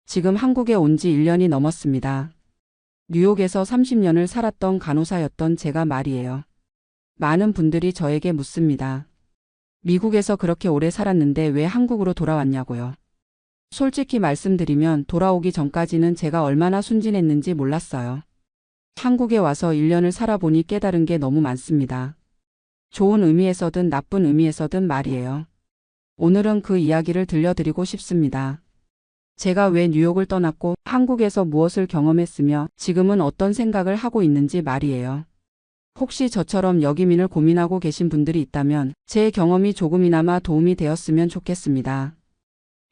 지금 한국에 온 지 1년이 넘었습니다. 뉴욕에서 30년을 살았던 간호사였던 제가 말이에요. 많은 분들이 저에게 묻습니다. 미국에서 그렇게 오래 살았는데 왜 한국으로 돌아왔냐고요. 솔직히 말씀드리면 돌아오기 전까지는 제가 얼마나 순진했는지 몰랐어요. 한국에 와서 1년을 살아보니 깨달은 게 너무 많습니다. 좋은 의미에서든 나쁜 의미에서든 말이에요. 오늘은 그 이야기를 들려드리고 싶습니다. 제가 왜 뉴욕을 떠났고 한국에서 무엇을 경험했으며 지금은 어떤 생각을 하고 있는지 말이에요. 혹시 저처럼 여기민을 고민하고 계신 분들이 있다면 제 경험이 조금이나마 도움이 되었으면 좋겠습니다.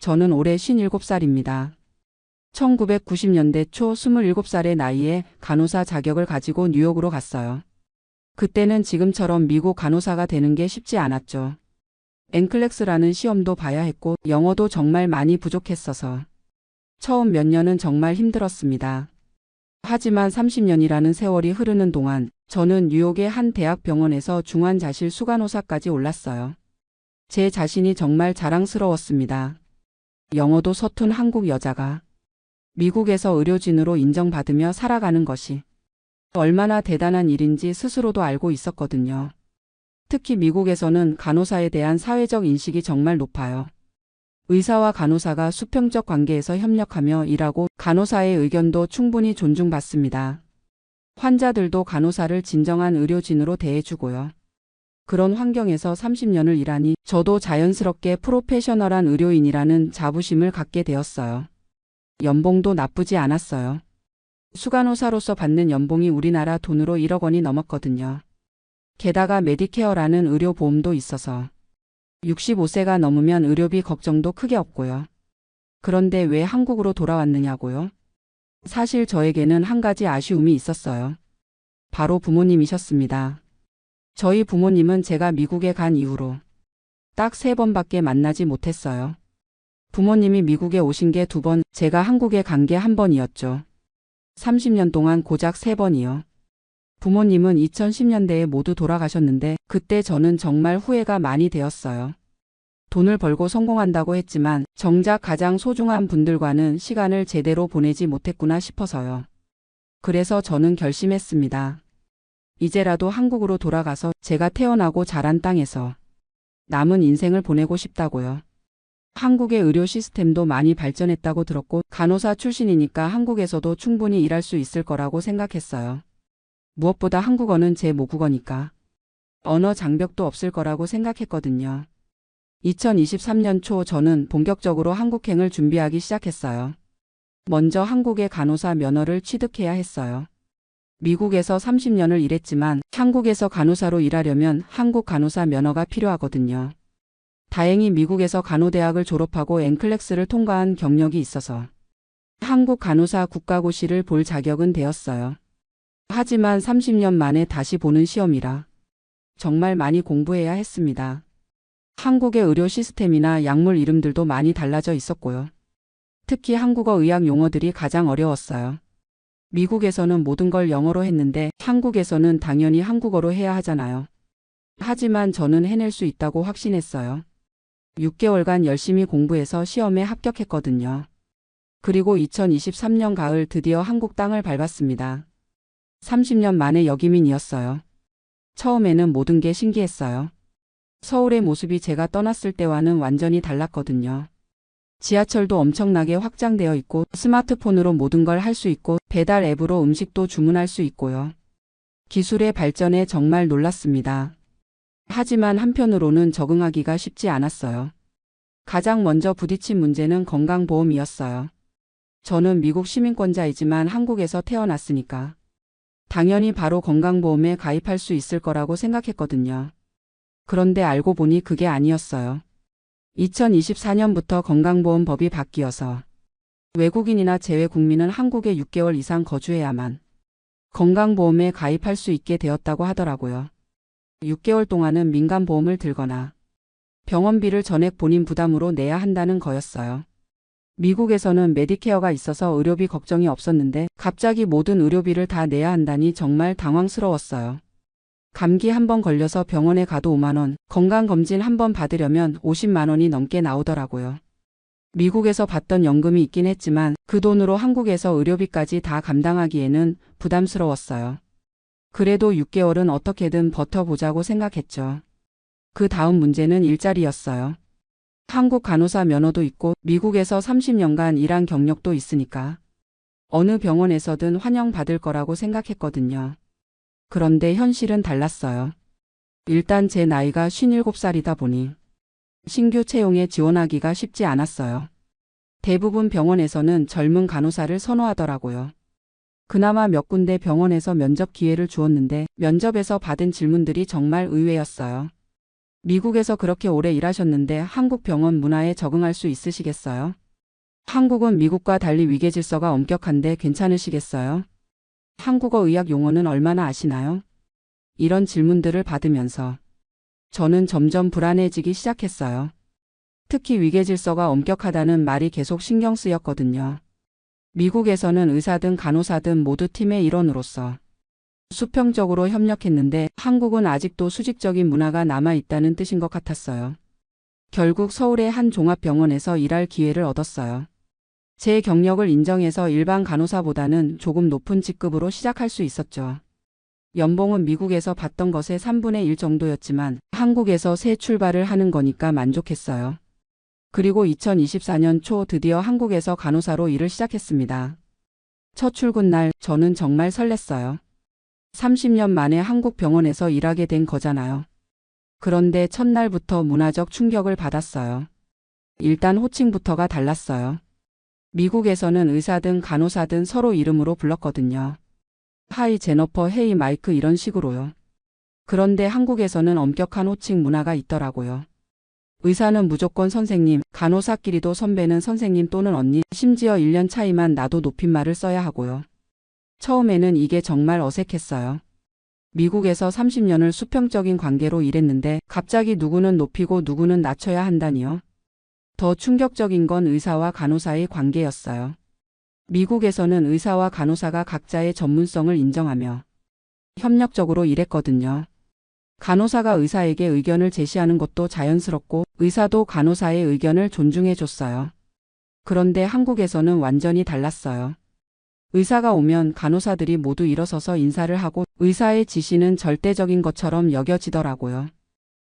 저는 올해 57살입니다. 1990년대 초 27살의 나이에 간호사 자격을 가지고 뉴욕으로 갔어요. 그때는 지금처럼 미국 간호사가 되는 게 쉽지 않았죠. NCLEX라는 시험도 봐야 했고 영어도 정말 많이 부족했어서 처음 몇 년은 정말 힘들었습니다. 하지만 30년이라는 세월이 흐르는 동안 저는 뉴욕의 한 대학병원에서 중환자실 수간호사까지 올랐어요. 제 자신이 정말 자랑스러웠습니다. 영어도 서툰 한국 여자가 미국에서 의료진으로 인정받으며 살아가는 것이 얼마나 대단한 일인지 스스로도 알고 있었거든요. 특히 미국에서는 간호사에 대한 사회적 인식이 정말 높아요. 의사와 간호사가 수평적 관계에서 협력하며 일하고 간호사의 의견도 충분히 존중받습니다. 환자들도 간호사를 진정한 의료진으로 대해주고요. 그런 환경에서 30년을 일하니 저도 자연스럽게 프로페셔널한 의료인이라는 자부심을 갖게 되었어요. 연봉도 나쁘지 않았어요. 수간호사로서 받는 연봉이 우리나라 돈으로 1억 원이 넘었거든요. 게다가 메디케어라는 의료보험도 있어서 65세가 넘으면 의료비 걱정도 크게 없고요. 그런데 왜 한국으로 돌아왔느냐고요? 사실 저에게는 한 가지 아쉬움이 있었어요. 바로 부모님이셨습니다. 저희 부모님은 제가 미국에 간 이후로 딱 3번밖에 만나지 못했어요. 부모님이 미국에 오신 게 2번, 제가 한국에 간 게 1번이었죠. 30년 동안 고작 3번이요. 부모님은 2010년대에 모두 돌아가셨는데 그때 저는 정말 후회가 많이 되었어요. 돈을 벌고 성공한다고 했지만 정작 가장 소중한 분들과는 시간을 제대로 보내지 못했구나 싶어서요. 그래서 저는 결심했습니다. 이제라도 한국으로 돌아가서 제가 태어나고 자란 땅에서 남은 인생을 보내고 싶다고요. 한국의 의료 시스템도 많이 발전했다고 들었고 간호사 출신이니까 한국에서도 충분히 일할 수 있을 거라고 생각했어요. 무엇보다 한국어는 제 모국어니까 언어 장벽도 없을 거라고 생각했거든요. 2023년 초 저는 본격적으로 한국행을 준비하기 시작했어요. 먼저 한국의 간호사 면허를 취득해야 했어요. 미국에서 30년을 일했지만 한국에서 간호사로 일하려면 한국 간호사 면허가 필요하거든요. 다행히 미국에서 간호대학을 졸업하고 NCLEX를 통과한 경력이 있어서 한국 간호사 국가고시를 볼 자격은 되었어요. 하지만 30년 만에 다시 보는 시험이라 정말 많이 공부해야 했습니다. 한국의 의료 시스템이나 약물 이름들도 많이 달라져 있었고요. 특히 한국어 의학 용어들이 가장 어려웠어요. 미국에서는 모든 걸 영어로 했는데 한국에서는 당연히 한국어로 해야 하잖아요. 하지만 저는 해낼 수 있다고 확신했어요. 6개월간 열심히 공부해서 시험에 합격했거든요. 그리고 2023년 가을 드디어 한국 땅을 밟았습니다. 30년 만에 여기민이었어요. 처음에는 모든 게 신기했어요. 서울의 모습이 제가 떠났을 때와는 완전히 달랐거든요. 지하철도 엄청나게 확장되어 있고 스마트폰으로 모든 걸 할 수 있고 배달 앱으로 음식도 주문할 수 있고요. 기술의 발전에 정말 놀랐습니다. 하지만 한편으로는 적응하기가 쉽지 않았어요. 가장 먼저 부딪힌 문제는 건강보험이었어요. 저는 미국 시민권자이지만 한국에서 태어났으니까 당연히 바로 건강보험에 가입할 수 있을 거라고 생각했거든요. 그런데 알고 보니 그게 아니었어요. 2024년부터 건강보험법이 바뀌어서 외국인이나 재외 국민은 한국에 6개월 이상 거주해야만 건강보험에 가입할 수 있게 되었다고 하더라고요. 6개월 동안은 민간보험을 들거나 병원비를 전액 본인 부담으로 내야 한다는 거였어요. 미국에서는 메디케어가 있어서 의료비 걱정이 없었는데 갑자기 모든 의료비를 다 내야 한다니 정말 당황스러웠어요. 감기 한 번 걸려서 병원에 가도 5만 원, 건강검진 한 번 받으려면 50만 원이 넘게 나오더라고요. 미국에서 받던 연금이 있긴 했지만 그 돈으로 한국에서 의료비까지 다 감당하기에는 부담스러웠어요. 그래도 6개월은 어떻게든 버텨보자고 생각했죠. 그 다음 문제는 일자리였어요. 한국 간호사 면허도 있고 미국에서 30년간 일한 경력도 있으니까 어느 병원에서든 환영받을 거라고 생각했거든요. 그런데 현실은 달랐어요. 일단 제 나이가 57살이다 보니 신규 채용에 지원하기가 쉽지 않았어요. 대부분 병원에서는 젊은 간호사를 선호하더라고요. 그나마 몇 군데 병원에서 면접 기회를 주었는데 면접에서 받은 질문들이 정말 의외였어요. 미국에서 그렇게 오래 일하셨는데 한국 병원 문화에 적응할 수 있으시겠어요? 한국은 미국과 달리 위계질서가 엄격한데 괜찮으시겠어요? 한국어 의학 용어는 얼마나 아시나요? 이런 질문들을 받으면서 저는 점점 불안해지기 시작했어요. 특히 위계질서가 엄격하다는 말이 계속 신경 쓰였거든요. 미국에서는 의사든 간호사든 모두 팀의 일원으로서 수평적으로 협력했는데 한국은 아직도 수직적인 문화가 남아있다는 뜻인 것 같았어요. 결국 서울의 한 종합병원에서 일할 기회를 얻었어요. 제 경력을 인정해서 일반 간호사보다는 조금 높은 직급으로 시작할 수 있었죠. 연봉은 미국에서 받던 것의 3분의 1 정도였지만 한국에서 새 출발을 하는 거니까 만족했어요. 그리고 2024년 초 드디어 한국에서 간호사로 일을 시작했습니다. 첫 출근 날 저는 정말 설렜어요. 30년 만에 한국 병원에서 일하게 된 거잖아요. 그런데 첫날부터 문화적 충격을 받았어요. 일단 호칭부터가 달랐어요. 미국에서는 의사든 간호사든 서로 이름으로 불렀거든요. 하이 제너퍼 헤이 마이크 이런 식으로요. 그런데 한국에서는 엄격한 호칭 문화가 있더라고요. 의사는 무조건 선생님, 간호사끼리도 선배는 선생님 또는 언니, 심지어 1년 차이만 나도 높임말을 써야 하고요. 처음에는 이게 정말 어색했어요. 미국에서 30년을 수평적인 관계로 일했는데 갑자기 누구는 높이고 누구는 낮춰야 한다니요. 더 충격적인 건 의사와 간호사의 관계였어요. 미국에서는 의사와 간호사가 각자의 전문성을 인정하며 협력적으로 일했거든요. 간호사가 의사에게 의견을 제시하는 것도 자연스럽고 의사도 간호사의 의견을 존중해줬어요. 그런데 한국에서는 완전히 달랐어요. 의사가 오면 간호사들이 모두 일어서서 인사를 하고 의사의 지시는 절대적인 것처럼 여겨지더라고요.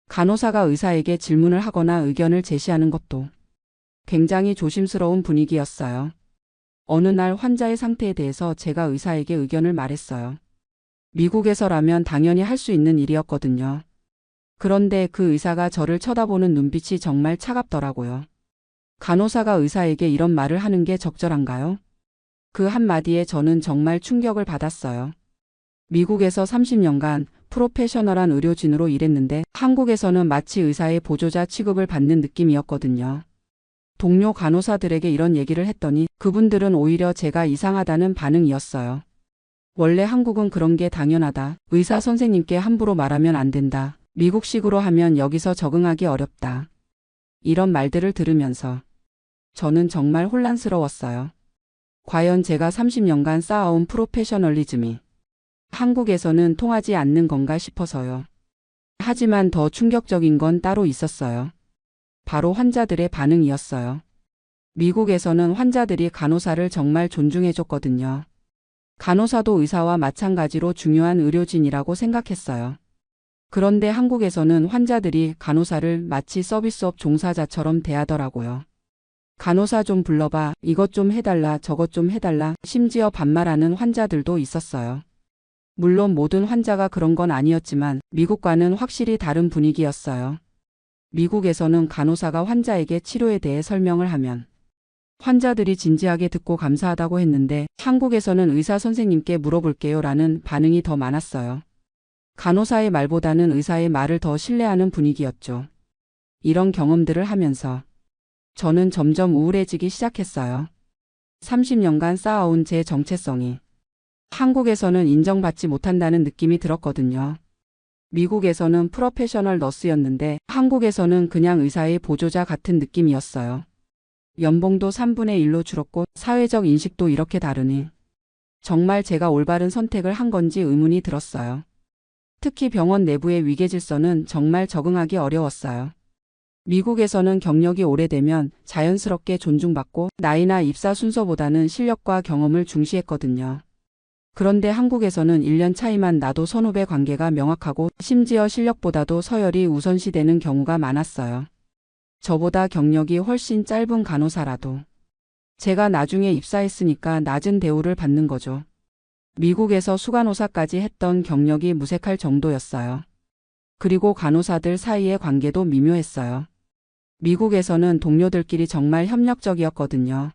간호사가 의사에게 질문을 하거나 의견을 제시하는 것도 굉장히 조심스러운 분위기였어요. 어느 날 환자의 상태에 대해서 제가 의사에게 의견을 말했어요. 미국에서라면 당연히 할 수 있는 일이었거든요. 그런데 그 의사가 저를 쳐다보는 눈빛이 정말 차갑더라고요. 간호사가 의사에게 이런 말을 하는 게 적절한가요? 그 한마디에 저는 정말 충격을 받았어요. 미국에서 30년간 프로페셔널한 의료진으로 일했는데 한국에서는 마치 의사의 보조자 취급을 받는 느낌이었거든요. 동료 간호사들에게 이런 얘기를 했더니 그분들은 오히려 제가 이상하다는 반응이었어요. 원래 한국은 그런 게 당연하다. 의사 선생님께 함부로 말하면 안 된다. 미국식으로 하면 여기서 적응하기 어렵다. 이런 말들을 들으면서 저는 정말 혼란스러웠어요. 과연 제가 30년간 쌓아온 프로페셔널리즘이 한국에서는 통하지 않는 건가 싶어서요. 하지만 더 충격적인 건 따로 있었어요. 바로 환자들의 반응이었어요. 미국에서는 환자들이 간호사를 정말 존중해줬거든요. 간호사도 의사와 마찬가지로 중요한 의료진이라고 생각했어요. 그런데 한국에서는 환자들이 간호사를 마치 서비스업 종사자처럼 대하더라고요. 간호사 좀 불러봐, 이것 좀 해달라, 저것 좀 해달라, 심지어 반말하는 환자들도 있었어요. 물론 모든 환자가 그런 건 아니었지만 미국과는 확실히 다른 분위기였어요. 미국에서는 간호사가 환자에게 치료에 대해 설명을 하면 환자들이 진지하게 듣고 감사하다고 했는데 한국에서는 의사 선생님께 물어볼게요 라는 반응이 더 많았어요. 간호사의 말보다는 의사의 말을 더 신뢰하는 분위기였죠. 이런 경험들을 하면서 저는 점점 우울해지기 시작했어요. 30년간 쌓아온 제 정체성이 한국에서는 인정받지 못한다는 느낌이 들었거든요. 미국에서는 프로페셔널 너스였는데 한국에서는 그냥 의사의 보조자 같은 느낌이었어요. 연봉도 3분의 1로 줄었고 사회적 인식도 이렇게 다르니 정말 제가 올바른 선택을 한 건지 의문이 들었어요. 특히 병원 내부의 위계질서는 정말 적응하기 어려웠어요. 미국에서는 경력이 오래되면 자연스럽게 존중받고 나이나 입사 순서보다는 실력과 경험을 중시했거든요. 그런데 한국에서는 1년 차이만 나도 선후배 관계가 명확하고 심지어 실력보다도 서열이 우선시되는 경우가 많았어요. 저보다 경력이 훨씬 짧은 간호사라도. 제가 나중에 입사했으니까 낮은 대우를 받는 거죠. 미국에서 수간호사까지 했던 경력이 무색할 정도였어요. 그리고 간호사들 사이의 관계도 미묘했어요. 미국에서는 동료들끼리 정말 협력적이었거든요.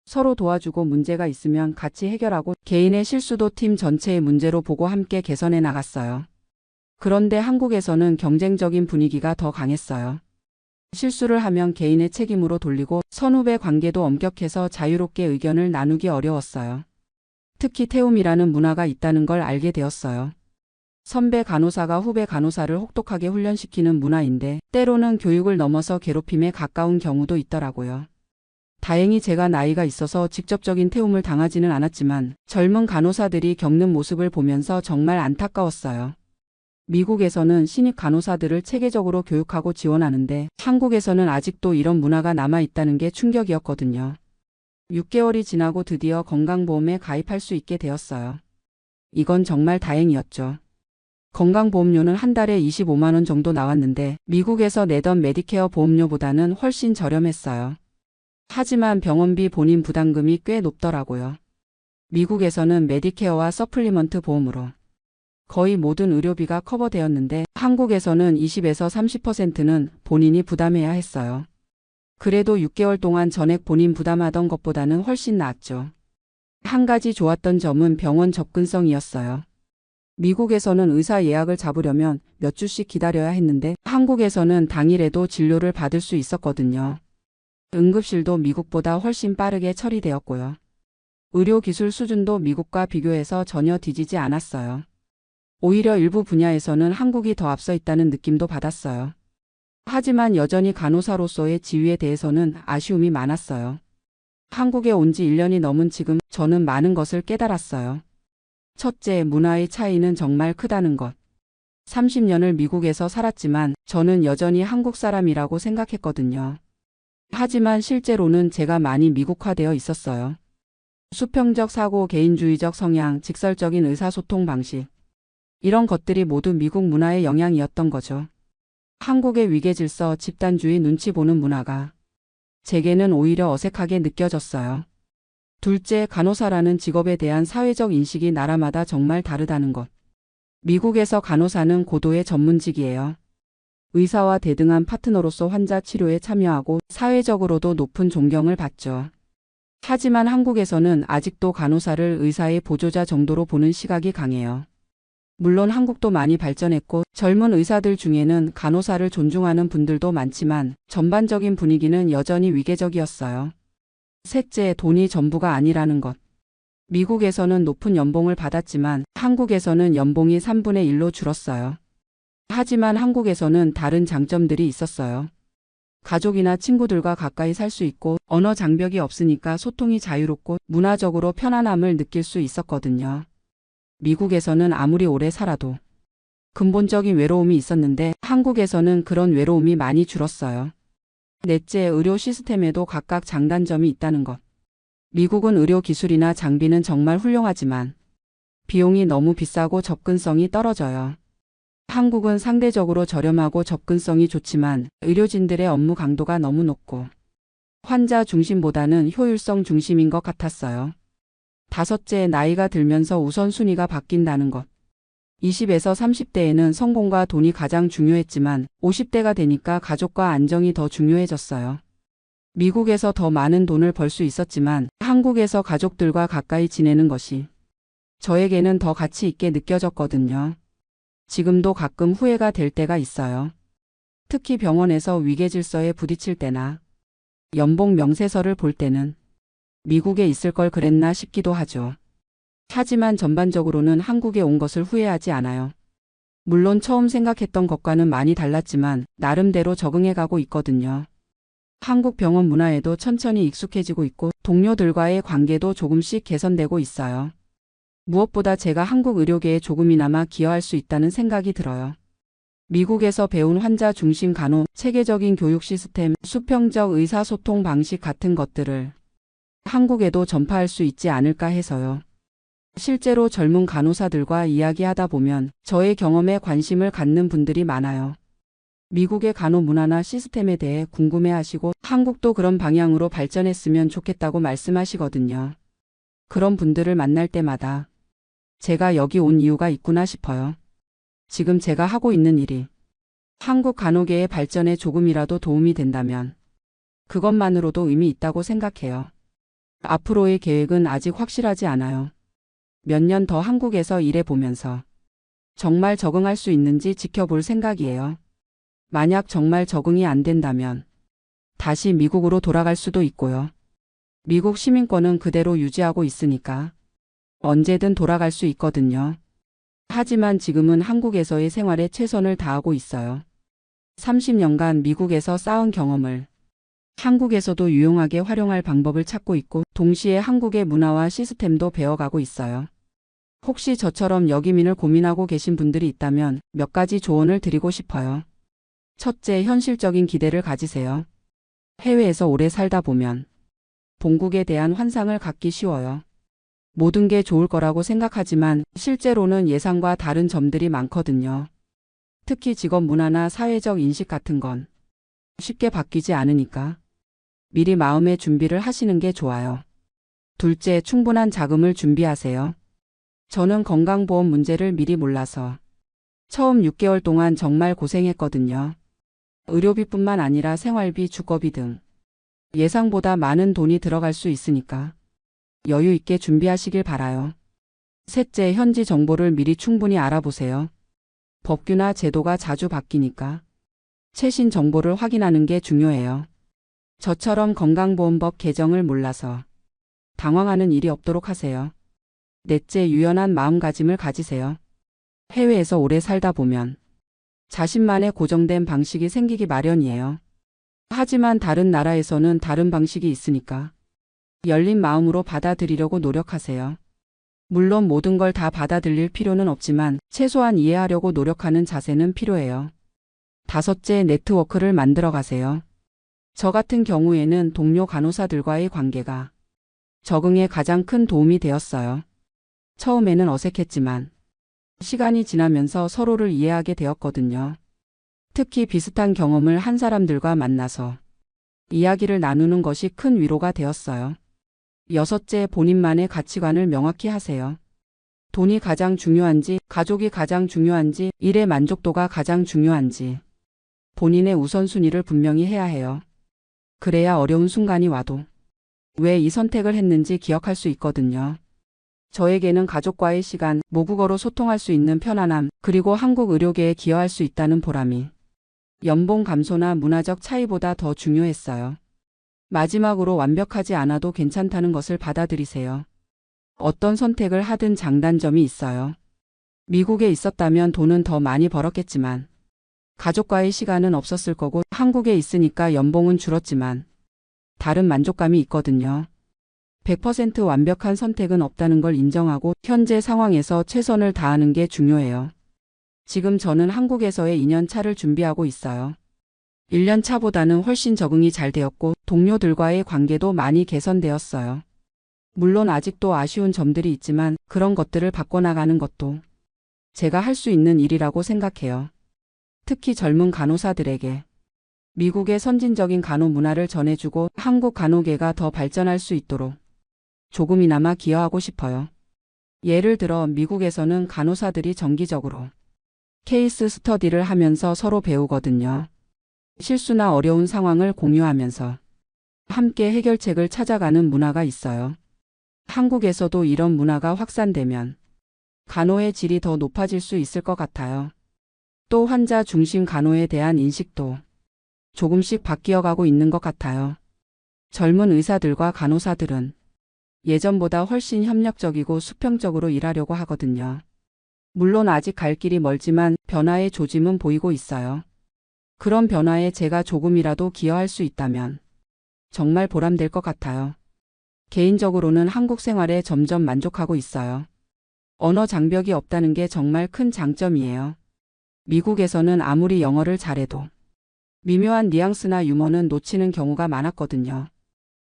서로 도와주고 문제가 있으면 같이 해결하고 개인의 실수도 팀 전체의 문제로 보고 함께 개선해 나갔어요. 그런데 한국에서는 경쟁적인 분위기가 더 강했어요. 실수를 하면 개인의 책임으로 돌리고 선후배 관계도 엄격해서 자유롭게 의견을 나누기 어려웠어요. 특히 태움이라는 문화가 있다는 걸 알게 되었어요. 선배 간호사가 후배 간호사를 혹독하게 훈련시키는 문화인데 때로는 교육을 넘어서 괴롭힘에 가까운 경우도 있더라고요. 다행히 제가 나이가 있어서 직접적인 태움을 당하지는 않았지만 젊은 간호사들이 겪는 모습을 보면서 정말 안타까웠어요. 미국에서는 신입 간호사들을 체계적으로 교육하고 지원하는데 한국에서는 아직도 이런 문화가 남아있다는 게 충격이었거든요. 6개월이 지나고 드디어 건강보험에 가입할 수 있게 되었어요. 이건 정말 다행이었죠. 건강보험료는 한 달에 25만 원 정도 나왔는데 미국에서 내던 메디케어 보험료보다는 훨씬 저렴했어요. 하지만 병원비 본인 부담금이 꽤 높더라고요. 미국에서는 메디케어와 서플리먼트 보험으로 거의 모든 의료비가 커버되었는데 한국에서는 20에서 30%는 본인이 부담해야 했어요. 그래도 6개월 동안 전액 본인 부담하던 것보다는 훨씬 나았죠. 한 가지 좋았던 점은 병원 접근성이었어요. 미국에서는 의사 예약을 잡으려면 몇 주씩 기다려야 했는데 한국에서는 당일에도 진료를 받을 수 있었거든요. 응급실도 미국보다 훨씬 빠르게 처리되었고요. 의료기술 수준도 미국과 비교해서 전혀 뒤지지 않았어요. 오히려 일부 분야에서는 한국이 더 앞서 있다는 느낌도 받았어요. 하지만 여전히 간호사로서의 지위에 대해서는 아쉬움이 많았어요. 한국에 온 지 1년이 넘은 지금 저는 많은 것을 깨달았어요. 첫째, 문화의 차이는 정말 크다는 것. 30년을 미국에서 살았지만 저는 여전히 한국 사람이라고 생각했거든요. 하지만 실제로는 제가 많이 미국화되어 있었어요. 수평적 사고, 개인주의적 성향, 직설적인 의사소통 방식. 이런 것들이 모두 미국 문화의 영향이었던 거죠. 한국의 위계질서, 집단주의, 눈치 보는 문화가 제게는 오히려 어색하게 느껴졌어요. 둘째, 간호사라는 직업에 대한 사회적 인식이 나라마다 정말 다르다는 것. 미국에서 간호사는 고도의 전문직이에요. 의사와 대등한 파트너로서 환자 치료에 참여하고 사회적으로도 높은 존경을 받죠. 하지만 한국에서는 아직도 간호사를 의사의 보조자 정도로 보는 시각이 강해요. 물론 한국도 많이 발전했고 젊은 의사들 중에는 간호사를 존중하는 분들도 많지만 전반적인 분위기는 여전히 위계적이었어요. 셋째, 돈이 전부가 아니라는 것. 미국에서는 높은 연봉을 받았지만 한국에서는 연봉이 3분의 1로 줄었어요. 하지만 한국에서는 다른 장점들이 있었어요. 가족이나 친구들과 가까이 살 수 있고 언어 장벽이 없으니까 소통이 자유롭고 문화적으로 편안함을 느낄 수 있었거든요. 미국에서는 아무리 오래 살아도 근본적인 외로움이 있었는데 한국에서는 그런 외로움이 많이 줄었어요. 넷째, 의료 시스템에도 각각 장단점이 있다는 것. 미국은 의료 기술이나 장비는 정말 훌륭하지만 비용이 너무 비싸고 접근성이 떨어져요. 한국은 상대적으로 저렴하고 접근성이 좋지만 의료진들의 업무 강도가 너무 높고 환자 중심보다는 효율성 중심인 것 같았어요. 다섯째, 나이가 들면서 우선순위가 바뀐다는 것. 20에서 30대에는 성공과 돈이 가장 중요했지만 50대가 되니까 가족과 안정이 더 중요해졌어요. 미국에서 더 많은 돈을 벌 수 있었지만 한국에서 가족들과 가까이 지내는 것이 저에게는 더 가치 있게 느껴졌거든요. 지금도 가끔 후회가 될 때가 있어요. 특히 병원에서 위계질서에 부딪힐 때나 연봉 명세서를 볼 때는 미국에 있을 걸 그랬나 싶기도 하죠. 하지만 전반적으로는 한국에 온 것을 후회하지 않아요. 물론 처음 생각했던 것과는 많이 달랐지만 나름대로 적응해가고 있거든요. 한국 병원 문화에도 천천히 익숙해지고 있고 동료들과의 관계도 조금씩 개선되고 있어요. 무엇보다 제가 한국 의료계에 조금이나마 기여할 수 있다는 생각이 들어요. 미국에서 배운 환자 중심 간호, 체계적인 교육 시스템, 수평적 의사소통 방식 같은 것들을 한국에도 전파할 수 있지 않을까 해서요. 실제로 젊은 간호사들과 이야기하다 보면 저의 경험에 관심을 갖는 분들이 많아요. 미국의 간호 문화나 시스템에 대해 궁금해하시고 한국도 그런 방향으로 발전했으면 좋겠다고 말씀하시거든요. 그런 분들을 만날 때마다 제가 여기 온 이유가 있구나 싶어요. 지금 제가 하고 있는 일이 한국 간호계의 발전에 조금이라도 도움이 된다면 그것만으로도 의미 있다고 생각해요. 앞으로의 계획은 아직 확실하지 않아요. 몇 년 더 한국에서 일해보면서 정말 적응할 수 있는지 지켜볼 생각이에요. 만약 정말 적응이 안 된다면 다시 미국으로 돌아갈 수도 있고요. 미국 시민권은 그대로 유지하고 있으니까 언제든 돌아갈 수 있거든요. 하지만 지금은 한국에서의 생활에 최선을 다하고 있어요. 30년간 미국에서 쌓은 경험을 한국에서도 유용하게 활용할 방법을 찾고 있고 동시에 한국의 문화와 시스템도 배워가고 있어요. 혹시 저처럼 여기민을 고민하고 계신 분들이 있다면 몇 가지 조언을 드리고 싶어요. 첫째, 현실적인 기대를 가지세요. 해외에서 오래 살다 보면 본국에 대한 환상을 갖기 쉬워요. 모든 게 좋을 거라고 생각하지만 실제로는 예상과 다른 점들이 많거든요. 특히 직업 문화나 사회적 인식 같은 건 쉽게 바뀌지 않으니까 미리 마음의 준비를 하시는 게 좋아요. 둘째, 충분한 자금을 준비하세요. 저는 건강보험 문제를 미리 몰라서 처음 6개월 동안 정말 고생했거든요. 의료비뿐만 아니라 생활비, 주거비 등 예상보다 많은 돈이 들어갈 수 있으니까 여유 있게 준비하시길 바라요. 셋째, 현지 정보를 미리 충분히 알아보세요. 법규나 제도가 자주 바뀌니까 최신 정보를 확인하는 게 중요해요. 저처럼 건강보험법 개정을 몰라서 당황하는 일이 없도록 하세요. 넷째, 유연한 마음가짐을 가지세요. 해외에서 오래 살다 보면 자신만의 고정된 방식이 생기기 마련이에요. 하지만 다른 나라에서는 다른 방식이 있으니까 열린 마음으로 받아들이려고 노력하세요. 물론 모든 걸 다 받아들일 필요는 없지만 최소한 이해하려고 노력하는 자세는 필요해요. 다섯째, 네트워크를 만들어 가세요. 저 같은 경우에는 동료 간호사들과의 관계가 적응에 가장 큰 도움이 되었어요. 처음에는 어색했지만 시간이 지나면서 서로를 이해하게 되었거든요. 특히 비슷한 경험을 한 사람들과 만나서 이야기를 나누는 것이 큰 위로가 되었어요. 여섯째, 본인만의 가치관을 명확히 하세요. 돈이 가장 중요한지, 가족이 가장 중요한지, 일의 만족도가 가장 중요한지 본인의 우선순위를 분명히 해야 해요. 그래야 어려운 순간이 와도 왜 이 선택을 했는지 기억할 수 있거든요. 저에게는 가족과의 시간, 모국어로 소통할 수 있는 편안함, 그리고 한국 의료계에 기여할 수 있다는 보람이 연봉 감소나 문화적 차이보다 더 중요했어요. 마지막으로 완벽하지 않아도 괜찮다는 것을 받아들이세요. 어떤 선택을 하든 장단점이 있어요. 미국에 있었다면 돈은 더 많이 벌었겠지만 가족과의 시간은 없었을 거고 한국에 있으니까 연봉은 줄었지만 다른 만족감이 있거든요. 100% 완벽한 선택은 없다는 걸 인정하고 현재 상황에서 최선을 다하는 게 중요해요. 지금 저는 한국에서의 2년 차를 준비하고 있어요. 1년 차보다는 훨씬 적응이 잘 되었고 동료들과의 관계도 많이 개선되었어요. 물론 아직도 아쉬운 점들이 있지만 그런 것들을 바꿔나가는 것도 제가 할 수 있는 일이라고 생각해요. 특히 젊은 간호사들에게 미국의 선진적인 간호 문화를 전해주고 한국 간호계가 더 발전할 수 있도록 조금이나마 기여하고 싶어요. 예를 들어 미국에서는 간호사들이 정기적으로 케이스 스터디를 하면서 서로 배우거든요. 실수나 어려운 상황을 공유하면서 함께 해결책을 찾아가는 문화가 있어요. 한국에서도 이런 문화가 확산되면 간호의 질이 더 높아질 수 있을 것 같아요. 또 환자 중심 간호에 대한 인식도 조금씩 바뀌어가고 있는 것 같아요. 젊은 의사들과 간호사들은 예전보다 훨씬 협력적이고 수평적으로 일하려고 하거든요. 물론 아직 갈 길이 멀지만 변화의 조짐은 보이고 있어요. 그런 변화에 제가 조금이라도 기여할 수 있다면 정말 보람될 것 같아요. 개인적으로는 한국 생활에 점점 만족하고 있어요. 언어 장벽이 없다는 게 정말 큰 장점이에요. 미국에서는 아무리 영어를 잘해도 미묘한 뉘앙스나 유머는 놓치는 경우가 많았거든요.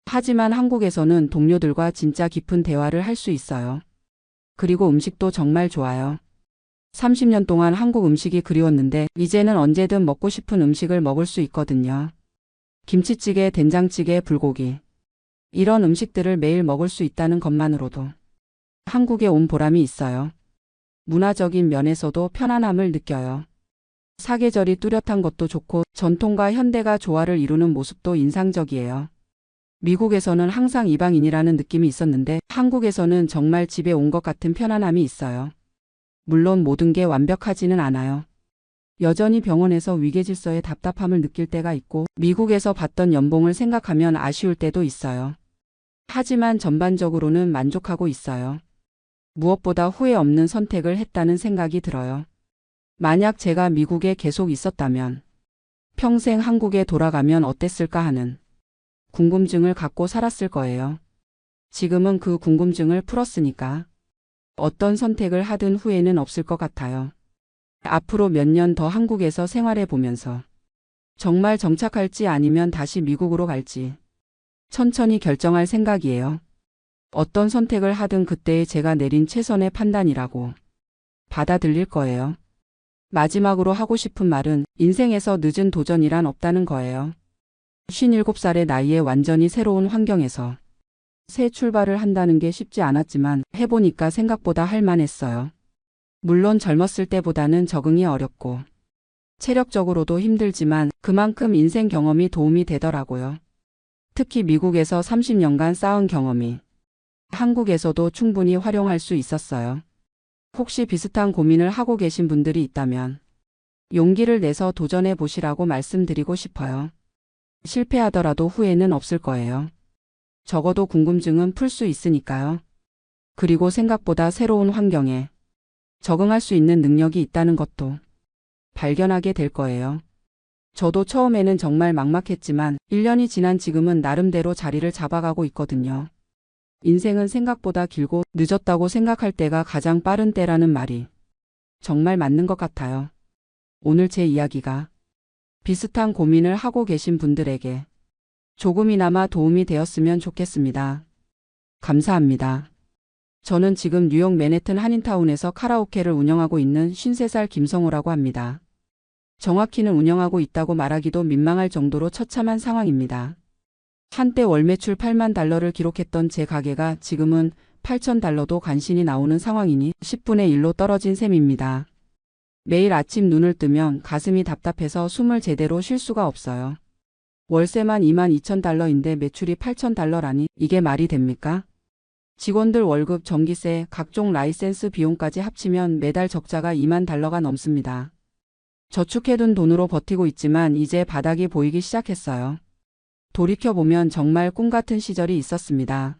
하지만 한국에서는 동료들과 진짜 깊은 대화를 할 수 있어요. 그리고 음식도 정말 좋아요. 30년 동안 한국 음식이 그리웠는데 이제는 언제든 먹고 싶은 음식을 먹을 수 있거든요. 김치찌개, 된장찌개, 불고기. 이런 음식들을 매일 먹을 수 있다는 것만으로도 한국에 온 보람이 있어요. 문화적인 면에서도 편안함을 느껴요. 사계절이 뚜렷한 것도 좋고 전통과 현대가 조화를 이루는 모습도 인상적이에요. 미국에서는 항상 이방인이라는 느낌이 있었는데 한국에서는 정말 집에 온 것 같은 편안함이 있어요. 물론 모든 게 완벽하지는 않아요. 여전히 병원에서 위계질서에 답답함을 느낄 때가 있고 미국에서 받던 연봉을 생각하면 아쉬울 때도 있어요. 하지만 전반적으로는 만족하고 있어요. 무엇보다 후회 없는 선택을 했다는 생각이 들어요. 만약 제가 미국에 계속 있었다면 평생 한국에 돌아가면 어땠을까 하는 궁금증을 갖고 살았을 거예요. 지금은 그 궁금증을 풀었으니까 어떤 선택을 하든 후회는 없을 것 같아요. 앞으로 몇 년 더 한국에서 생활해 보면서 정말 정착할지 아니면 다시 미국으로 갈지 천천히 결정할 생각이에요. 어떤 선택을 하든 그때의 제가 내린 최선의 판단이라고 받아들일 거예요. 마지막으로 하고 싶은 말은 인생에서 늦은 도전이란 없다는 거예요. 57살의 나이에 완전히 새로운 환경에서 새 출발을 한다는 게 쉽지 않았지만 해보니까 생각보다 할만했어요. 물론 젊었을 때보다는 적응이 어렵고 체력적으로도 힘들지만 그만큼 인생 경험이 도움이 되더라고요. 특히 미국에서 30년간 쌓은 경험이 한국에서도 충분히 활용할 수 있었어요. 혹시 비슷한 고민을 하고 계신 분들이 있다면 용기를 내서 도전해 보시라고 말씀드리고 싶어요. 실패하더라도 후회는 없을 거예요. 적어도 궁금증은 풀 수 있으니까요. 그리고 생각보다 새로운 환경에 적응할 수 있는 능력이 있다는 것도 발견하게 될 거예요. 저도 처음에는 정말 막막했지만 1년이 지난 지금은 나름대로 자리를 잡아가고 있거든요. 인생은 생각보다 길고 늦었다고 생각할 때가 가장 빠른 때라는 말이 정말 맞는 것 같아요. 오늘 제 이야기가 비슷한 고민을 하고 계신 분들에게 조금이나마 도움이 되었으면 좋겠습니다. 감사합니다. 저는 지금 뉴욕 맨해튼 한인타운에서 카라오케를 운영하고 있는 53살 김성호라고 합니다. 정확히는 운영하고 있다고 말하기도 민망할 정도로 처참한 상황입니다. 한때 월 매출 8만 달러를 기록했던 제 가게가 지금은 8천 달러도 간신히 나오는 상황이니 10분의 1로 떨어진 셈입니다. 매일 아침 눈을 뜨면 가슴이 답답해서 숨을 제대로 쉴 수가 없어요. 월세만 2만 2천 달러인데 매출이 8천 달러라니 이게 말이 됩니까? 직원들 월급, 전기세, 각종 라이센스 비용까지 합치면 매달 적자가 2만 달러가 넘습니다. 저축해둔 돈으로 버티고 있지만 이제 바닥이 보이기 시작했어요. 돌이켜보면 정말 꿈같은 시절이 있었습니다.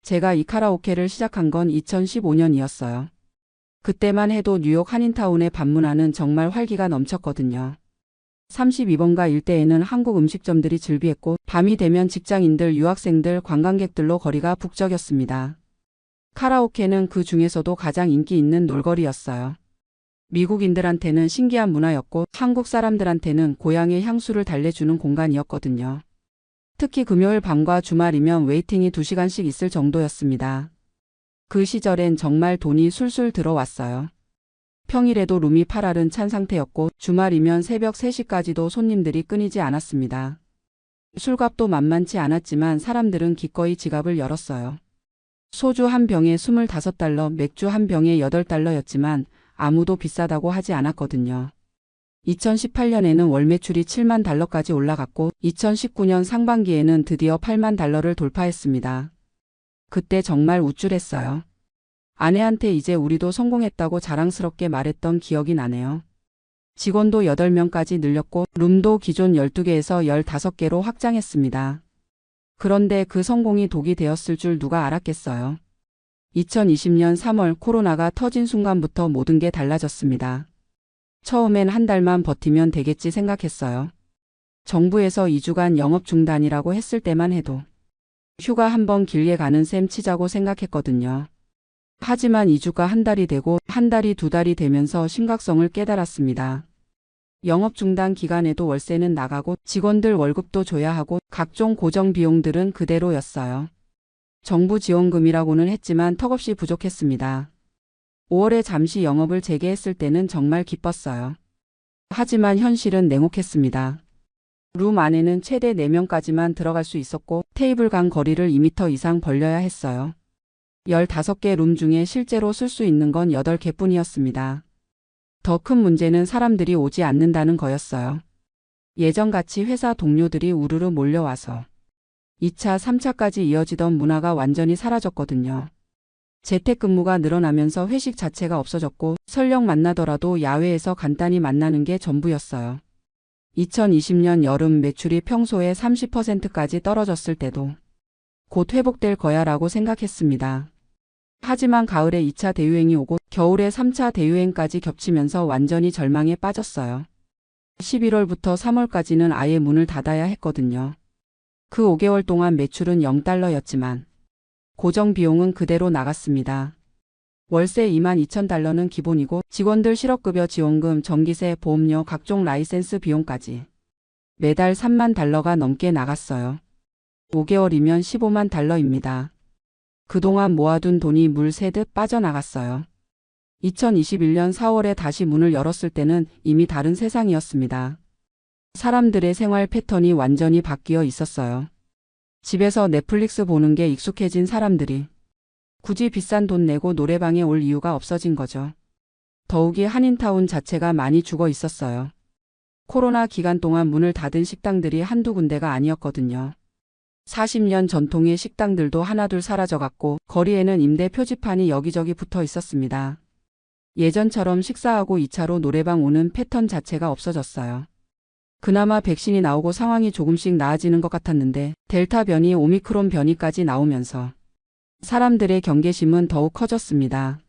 제가 이 카라오케를 시작한 건 2015년이었어요. 그때만 해도 뉴욕 한인타운에 방문하는 정말 활기가 넘쳤거든요. 32번가 일대에는 한국 음식점들이 즐비했고 밤이 되면 직장인들, 유학생들, 관광객들로 거리가 북적였습니다. 카라오케는 그 중에서도 가장 인기 있는 놀거리였어요. 미국인들한테는 신기한 문화였고 한국 사람들한테는 고향의 향수를 달래주는 공간이었거든요. 특히 금요일 밤과 주말이면 웨이팅이 2시간씩 있을 정도였습니다. 그 시절엔 정말 돈이 술술 들어왔어요. 평일에도 룸이 팔알은 찬 상태였고 주말이면 새벽 3시까지도 손님들이 끊이지 않았습니다. 술값도 만만치 않았지만 사람들은 기꺼이 지갑을 열었어요. 소주 한 병에 25달러, 맥주 한 병에 8달러였지만 아무도 비싸다고 하지 않았거든요. 2018년에는 월 매출이 7만 달러까지 올라갔고 2019년 상반기에는 드디어 8만 달러를 돌파했습니다. 그때 정말 우쭐했어요. 아내한테 이제 우리도 성공했다고 자랑스럽게 말했던 기억이 나네요. 직원도 8명까지 늘렸고 룸도 기존 12개에서 15개로 확장했습니다. 그런데 그 성공이 독이 되었을 줄 누가 알았겠어요. 2020년 3월 코로나가 터진 순간부터 모든 게 달라졌습니다. 처음엔 한 달만 버티면 되겠지 생각했어요. 정부에서 2주간 영업 중단이라고 했을 때만 해도 휴가 한번 길게 가는 셈 치자고 생각했거든요. 하지만 2주가 한 달이 되고 한 달이 2달이 되면서 심각성을 깨달았습니다. 영업 중단 기간에도 월세는 나가고 직원들 월급도 줘야 하고 각종 고정 비용들은 그대로였어요. 정부 지원금이라고는 했지만 턱없이 부족했습니다. 5월에 잠시 영업을 재개했을 때는 정말 기뻤어요. 하지만 현실은 냉혹했습니다. 룸 안에는 최대 4명까지만 들어갈 수 있었고 테이블 간 거리를 2m 이상 벌려야 했어요. 15개 룸 중에 실제로 쓸 수 있는 건 8개뿐이었습니다. 더 큰 문제는 사람들이 오지 않는다는 거였어요. 예전같이 회사 동료들이 우르르 몰려와서 2차, 3차까지 이어지던 문화가 완전히 사라졌거든요. 재택근무가 늘어나면서 회식 자체가 없어졌고 설령 만나더라도 야외에서 간단히 만나는 게 전부였어요. 2020년 여름 매출이 평소에 30%까지 떨어졌을 때도 곧 회복될 거야 라고 생각했습니다. 하지만 가을에 2차 대유행이 오고 겨울에 3차 대유행까지 겹치면서 완전히 절망에 빠졌어요. 11월부터 3월까지는 아예 문을 닫아야 했거든요. 그 5개월 동안 매출은 0달러였지만 고정 비용은 그대로 나갔습니다. 월세 22,000달러는 기본이고 직원들 실업급여 지원금, 전기세, 보험료, 각종 라이센스 비용까지 매달 3만 달러가 넘게 나갔어요. 5개월이면 15만 달러입니다. 그동안 모아둔 돈이 물 새듯 빠져나갔어요. 2021년 4월에 다시 문을 열었을 때는 이미 다른 세상이었습니다. 사람들의 생활 패턴이 완전히 바뀌어 있었어요. 집에서 넷플릭스 보는 게 익숙해진 사람들이 굳이 비싼 돈 내고 노래방에 올 이유가 없어진 거죠. 더욱이 한인타운 자체가 많이 죽어 있었어요. 코로나 기간 동안 문을 닫은 식당들이 한두 군데가 아니었거든요. 40년 전통의 식당들도 하나둘 사라져갔고 거리에는 임대 표지판이 여기저기 붙어 있었습니다. 예전처럼 식사하고 2차로 노래방 오는 패턴 자체가 없어졌어요. 그나마 백신이 나오고 상황이 조금씩 나아지는 것 같았는데 델타 변이, 오미크론 변이까지 나오면서 사람들의 경계심은 더욱 커졌습니다.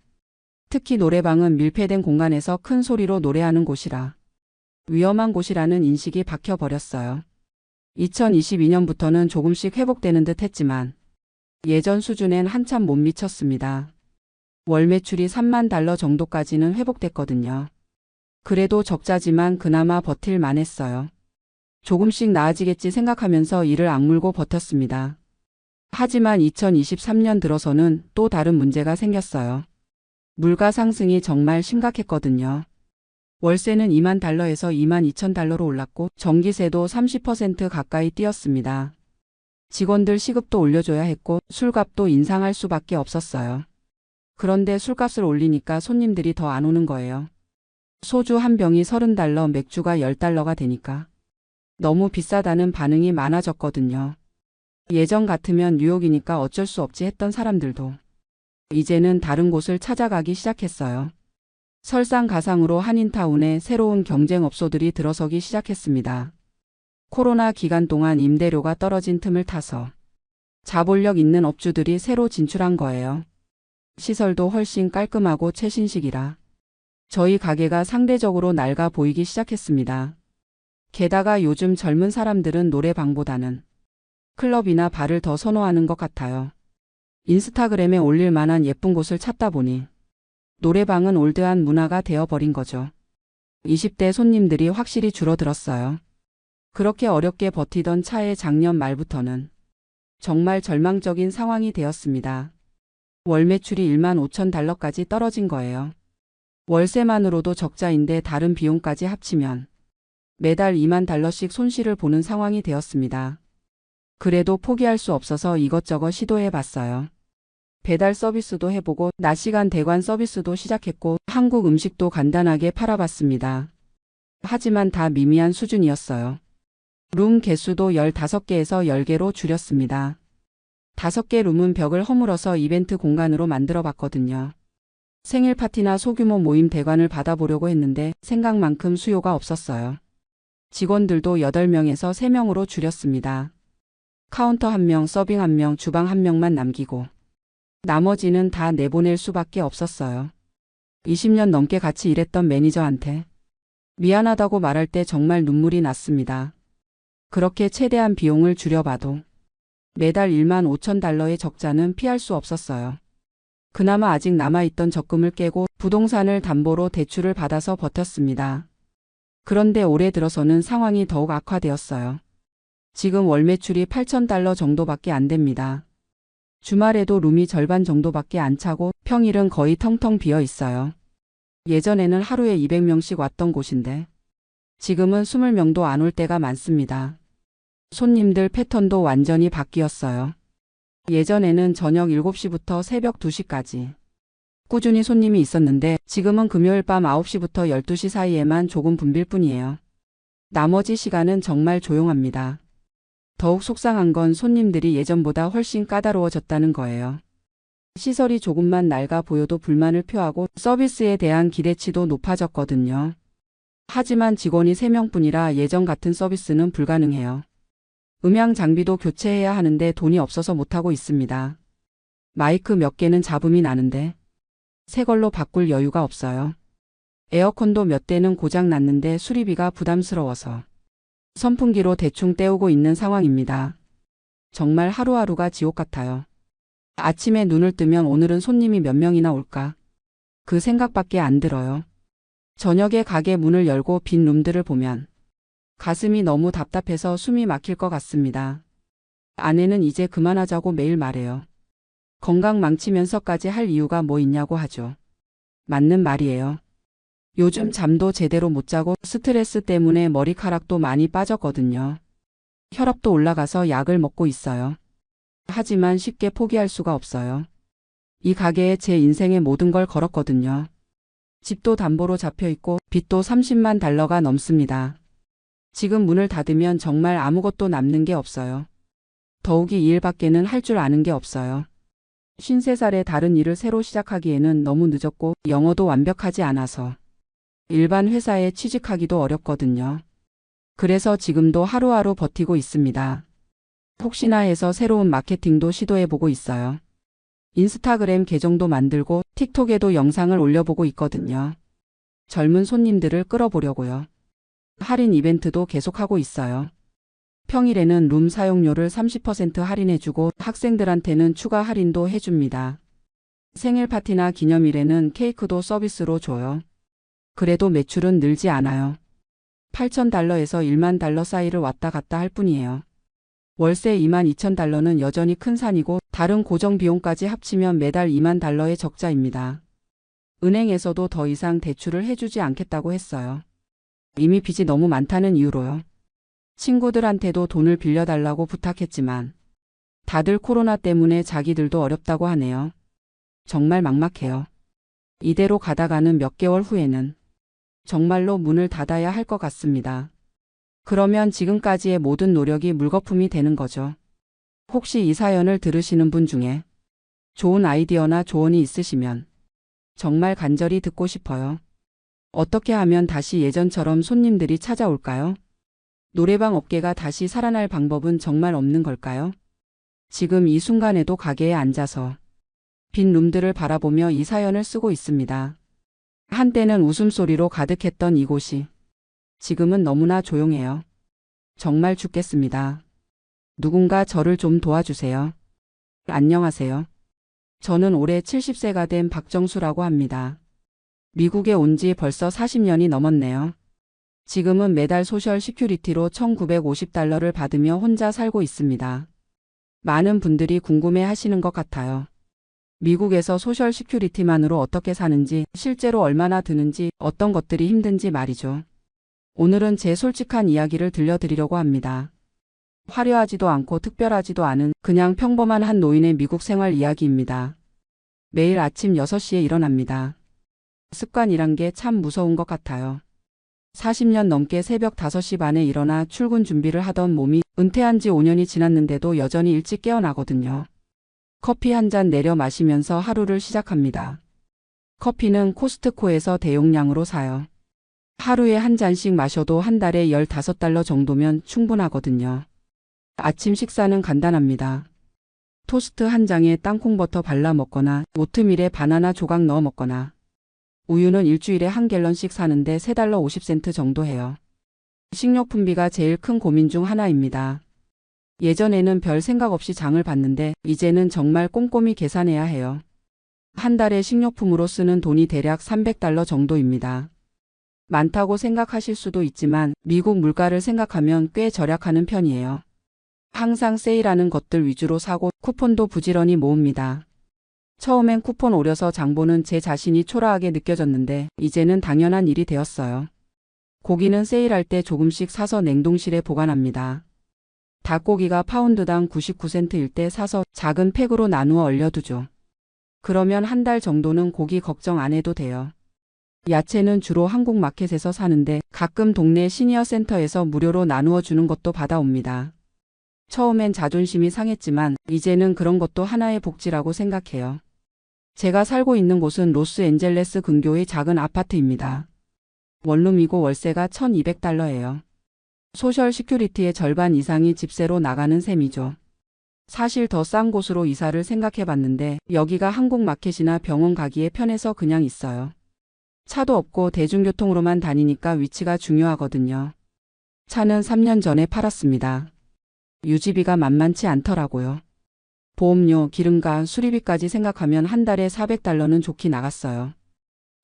특히 노래방은 밀폐된 공간에서 큰 소리로 노래하는 곳이라 위험한 곳이라는 인식이 박혀버렸어요. 2022년부터는 조금씩 회복되는 듯 했지만 예전 수준엔 한참 못 미쳤습니다. 월 매출이 3만 달러 정도까지는 회복됐거든요. 그래도 적자지만 그나마 버틸 만했어요. 조금씩 나아지겠지 생각하면서 이를 악물고 버텼습니다. 하지만 2023년 들어서는 또 다른 문제가 생겼어요. 물가 상승이 정말 심각했거든요. 월세는 2만 달러에서 2만 2천 달러로 올랐고 전기세도 30% 가까이 뛰었습니다. 직원들 시급도 올려줘야 했고 술값도 인상할 수밖에 없었어요. 그런데 술값을 올리니까 손님들이 더 안 오는 거예요. 소주 한 병이 30달러, 맥주가 10달러가 되니까 너무 비싸다는 반응이 많아졌거든요. 예전 같으면 뉴욕이니까 어쩔 수 없지 했던 사람들도 이제는 다른 곳을 찾아가기 시작했어요. 설상가상으로 한인타운에 새로운 경쟁업소들이 들어서기 시작했습니다. 코로나 기간 동안 임대료가 떨어진 틈을 타서 자본력 있는 업주들이 새로 진출한 거예요. 시설도 훨씬 깔끔하고 최신식이라 저희 가게가 상대적으로 낡아 보이기 시작했습니다. 게다가 요즘 젊은 사람들은 노래방보다는 클럽이나 바를 더 선호하는 것 같아요. 인스타그램에 올릴 만한 예쁜 곳을 찾다 보니 노래방은 올드한 문화가 되어버린 거죠. 20대 손님들이 확실히 줄어들었어요. 그렇게 어렵게 버티던 차에 작년 말부터는 정말 절망적인 상황이 되었습니다. 월 매출이 1만 5천 달러까지 떨어진 거예요. 월세만으로도 적자인데 다른 비용까지 합치면 매달 2만 달러씩 손실을 보는 상황이 되었습니다. 그래도 포기할 수 없어서 이것저것 시도해봤어요. 배달 서비스도 해보고 낮 시간 대관 서비스도 시작했고 한국 음식도 간단하게 팔아봤습니다. 하지만 다 미미한 수준이었어요. 룸 개수도 15개에서 10개로 줄였습니다. 5개 룸은 벽을 허물어서 이벤트 공간으로 만들어봤거든요. 생일 파티나 소규모 모임 대관을 받아보려고 했는데 생각만큼 수요가 없었어요. 직원들도 8명에서 3명으로 줄였습니다. 카운터 1명, 서빙 1명, 주방 1명만 남기고 나머지는 다 내보낼 수밖에 없었어요. 20년 넘게 같이 일했던 매니저한테 미안하다고 말할 때 정말 눈물이 났습니다. 그렇게 최대한 비용을 줄여봐도 매달 1만 5천 달러의 적자는 피할 수 없었어요. 그나마 아직 남아있던 적금을 깨고 부동산을 담보로 대출을 받아서 버텼습니다. 그런데 올해 들어서는 상황이 더욱 악화되었어요. 지금 월 매출이 $8,000 정도밖에 안 됩니다. 주말에도 룸이 절반 정도밖에 안 차고 평일은 거의 텅텅 비어 있어요. 예전에는 하루에 200명씩 왔던 곳인데 지금은 20명도 안 올 때가 많습니다. 손님들 패턴도 완전히 바뀌었어요. 예전에는 저녁 7시부터 새벽 2시까지 꾸준히 손님이 있었는데 지금은 금요일 밤 9시부터 12시 사이에만 조금 붐빌 뿐이에요. 나머지 시간은 정말 조용합니다. 더욱 속상한 건 손님들이 예전보다 훨씬 까다로워졌다는 거예요. 시설이 조금만 낡아 보여도 불만을 표하고 서비스에 대한 기대치도 높아졌거든요. 하지만 직원이 3명뿐이라 예전 같은 서비스는 불가능해요. 음향 장비도 교체해야 하는데 돈이 없어서 못하고 있습니다. 마이크 몇 개는 잡음이 나는데 새 걸로 바꿀 여유가 없어요. 에어컨도 몇 대는 고장 났는데 수리비가 부담스러워서 선풍기로 대충 때우고 있는 상황입니다. 정말 하루하루가 지옥 같아요. 아침에 눈을 뜨면 오늘은 손님이 몇 명이나 올까? 그 생각밖에 안 들어요. 저녁에 가게 문을 열고 빈 룸들을 보면 가슴이 너무 답답해서 숨이 막힐 것 같습니다. 아내는 이제 그만하자고 매일 말해요. 건강 망치면서까지 할 이유가 뭐 있냐고 하죠. 맞는 말이에요. 요즘 잠도 제대로 못 자고 스트레스 때문에 머리카락도 많이 빠졌거든요. 혈압도 올라가서 약을 먹고 있어요. 하지만 쉽게 포기할 수가 없어요. 이 가게에 제 인생의 모든 걸 걸었거든요. 집도 담보로 잡혀 있고 빚도 $30만 달러가 넘습니다. 지금 문을 닫으면 정말 아무것도 남는 게 없어요. 더욱이 이 일밖에는 할 줄 아는 게 없어요. 53살에 다른 일을 새로 시작하기에는 너무 늦었고 영어도 완벽하지 않아서 일반 회사에 취직하기도 어렵거든요. 그래서 지금도 하루하루 버티고 있습니다. 혹시나 해서 새로운 마케팅도 시도해보고 있어요. 인스타그램 계정도 만들고 틱톡에도 영상을 올려보고 있거든요. 젊은 손님들을 끌어보려고요. 할인 이벤트도 계속하고 있어요. 평일에는 룸 사용료를 30% 할인해주고 학생들한테는 추가 할인도 해줍니다. 생일 파티나 기념일에는 케이크도 서비스로 줘요. 그래도 매출은 늘지 않아요. $8,000에서 $10,000 사이를 왔다 갔다 할 뿐이에요. 월세 $22,000는 여전히 큰 산이고 다른 고정 비용까지 합치면 매달 $20,000의 적자입니다. 은행에서도 더 이상 대출을 해주지 않겠다고 했어요. 이미 빚이 너무 많다는 이유로요. 친구들한테도 돈을 빌려달라고 부탁했지만 다들 코로나 때문에 자기들도 어렵다고 하네요. 정말 막막해요. 이대로 가다가는 몇 개월 후에는 정말로 문을 닫아야 할 것 같습니다. 그러면 지금까지의 모든 노력이 물거품이 되는 거죠. 혹시 이 사연을 들으시는 분 중에 좋은 아이디어나 조언이 있으시면 정말 간절히 듣고 싶어요. 어떻게 하면 다시 예전처럼 손님들이 찾아올까요? 노래방 업계가 다시 살아날 방법은 정말 없는 걸까요? 지금 이 순간에도 가게에 앉아서 빈 룸들을 바라보며 이 사연을 쓰고 있습니다. 한때는 웃음소리로 가득했던 이곳이 지금은 너무나 조용해요. 정말 죽겠습니다. 누군가 저를 좀 도와주세요. 안녕하세요. 저는 올해 70세가 된 박정수라고 합니다. 미국에 온 지 벌써 40년이 넘었네요. 지금은 매달 소셜 시큐리티로 $1,950를 받으며 혼자 살고 있습니다. 많은 분들이 궁금해 하시는 것 같아요. 미국에서 소셜 시큐리티만으로 어떻게 사는지, 실제로 얼마나 드는지, 어떤 것들이 힘든지 말이죠. 오늘은 제 솔직한 이야기를 들려드리려고 합니다. 화려하지도 않고 특별하지도 않은 그냥 평범한 한 노인의 미국 생활 이야기입니다. 매일 아침 6시에 일어납니다. 습관이란 게 참 무서운 것 같아요. 40년 넘게 새벽 5시 반에 일어나 출근 준비를 하던 몸이 은퇴한 지 5년이 지났는데도 여전히 일찍 깨어나거든요. 커피 한 잔 내려 마시면서 하루를 시작합니다. 커피는 코스트코에서 대용량으로 사요. 하루에 한 잔씩 마셔도 한 달에 $15 정도면 충분하거든요. 아침 식사는 간단합니다. 토스트 한 장에 땅콩버터 발라 먹거나 오트밀에 바나나 조각 넣어 먹거나 우유는 일주일에 1갤런씩 사는데 $3.50 정도 해요. 식료품비가 제일 큰 고민 중 하나입니다. 예전에는 별 생각 없이 장을 봤는데 이제는 정말 꼼꼼히 계산해야 해요. 한 달에 식료품으로 쓰는 돈이 대략 $300 정도입니다. 많다고 생각하실 수도 있지만 미국 물가를 생각하면 꽤 절약하는 편이에요. 항상 세일하는 것들 위주로 사고 쿠폰도 부지런히 모읍니다. 처음엔 쿠폰 오려서 장 보는 제 자신이 초라하게 느껴졌는데 이제는 당연한 일이 되었어요. 고기는 세일할 때 조금씩 사서 냉동실에 보관합니다. 닭고기가 파운드당 99센트일 때 사서 작은 팩으로 나누어 얼려두죠. 그러면 한 달 정도는 고기 걱정 안 해도 돼요. 야채는 주로 한국 마켓에서 사는데 가끔 동네 시니어 센터에서 무료로 나누어 주는 것도 받아옵니다. 처음엔 자존심이 상했지만 이제는 그런 것도 하나의 복지라고 생각해요. 제가 살고 있는 곳은 로스앤젤레스 근교의 작은 아파트입니다. 원룸이고 월세가 $1,200예요. 소셜 시큐리티의 절반 이상이 집세로 나가는 셈이죠. 사실 더 싼 곳으로 이사를 생각해 봤는데 여기가 한국 마켓이나 병원 가기에 편해서 그냥 있어요. 차도 없고 대중교통으로만 다니니까 위치가 중요하거든요. 차는 3년 전에 팔았습니다. 유지비가 만만치 않더라고요. 보험료, 기름과 수리비까지 생각하면 한 달에 $400는 좋게 나갔어요.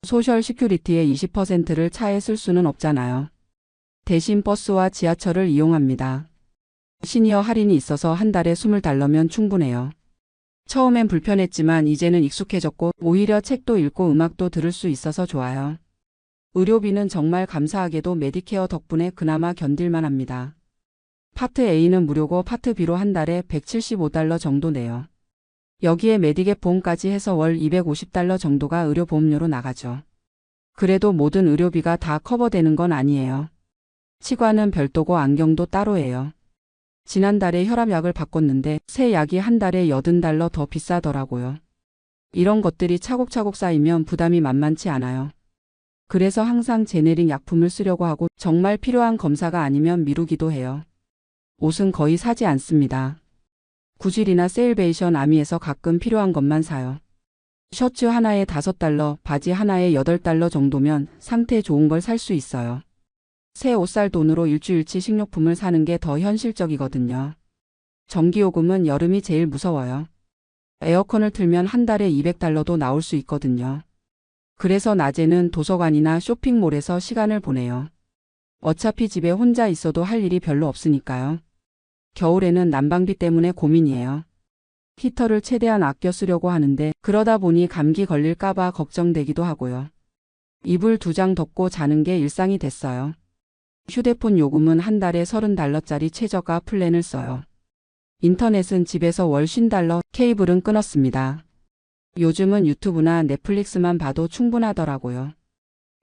소셜 시큐리티의 20%를 차에 쓸 수는 없잖아요. 대신 버스와 지하철을 이용합니다. 시니어 할인이 있어서 한 달에 $20면 충분해요. 처음엔 불편했지만 이제는 익숙해졌고 오히려 책도 읽고 음악도 들을 수 있어서 좋아요. 의료비는 정말 감사하게도 메디케어 덕분에 그나마 견딜만 합니다. 파트 A는 무료고 파트 B로 한 달에 $175 정도 내요. 여기에 메디갭 보험까지 해서 월 $250 정도가 의료보험료로 나가죠. 그래도 모든 의료비가 다 커버되는 건 아니에요. 치과는 별도고 안경도 따로예요. 지난달에 혈압약을 바꿨는데 새 약이 한 달에 $80 더 비싸더라고요. 이런 것들이 차곡차곡 쌓이면 부담이 만만치 않아요. 그래서 항상 제네릭 약품을 쓰려고 하고 정말 필요한 검사가 아니면 미루기도 해요. 옷은 거의 사지 않습니다. 구질이나 세일베이션 아미에서 가끔 필요한 것만 사요. 셔츠 하나에 $5, 바지 하나에 $8 정도면 상태 좋은 걸 살 수 있어요. 새 옷 살 돈으로 일주일치 식료품을 사는 게 더 현실적이거든요. 전기요금은 여름이 제일 무서워요. 에어컨을 틀면 한 달에 $200도 나올 수 있거든요. 그래서 낮에는 도서관이나 쇼핑몰에서 시간을 보내요. 어차피 집에 혼자 있어도 할 일이 별로 없으니까요. 겨울에는 난방비 때문에 고민이에요. 히터를 최대한 아껴 쓰려고 하는데 그러다 보니 감기 걸릴까봐 걱정되기도 하고요. 이불 2장 덮고 자는 게 일상이 됐어요. 휴대폰 요금은 한 달에 $30짜리 최저가 플랜을 써요. 인터넷은 집에서 월 $50, 케이블은 끊었습니다. 요즘은 유튜브나 넷플릭스만 봐도 충분하더라고요.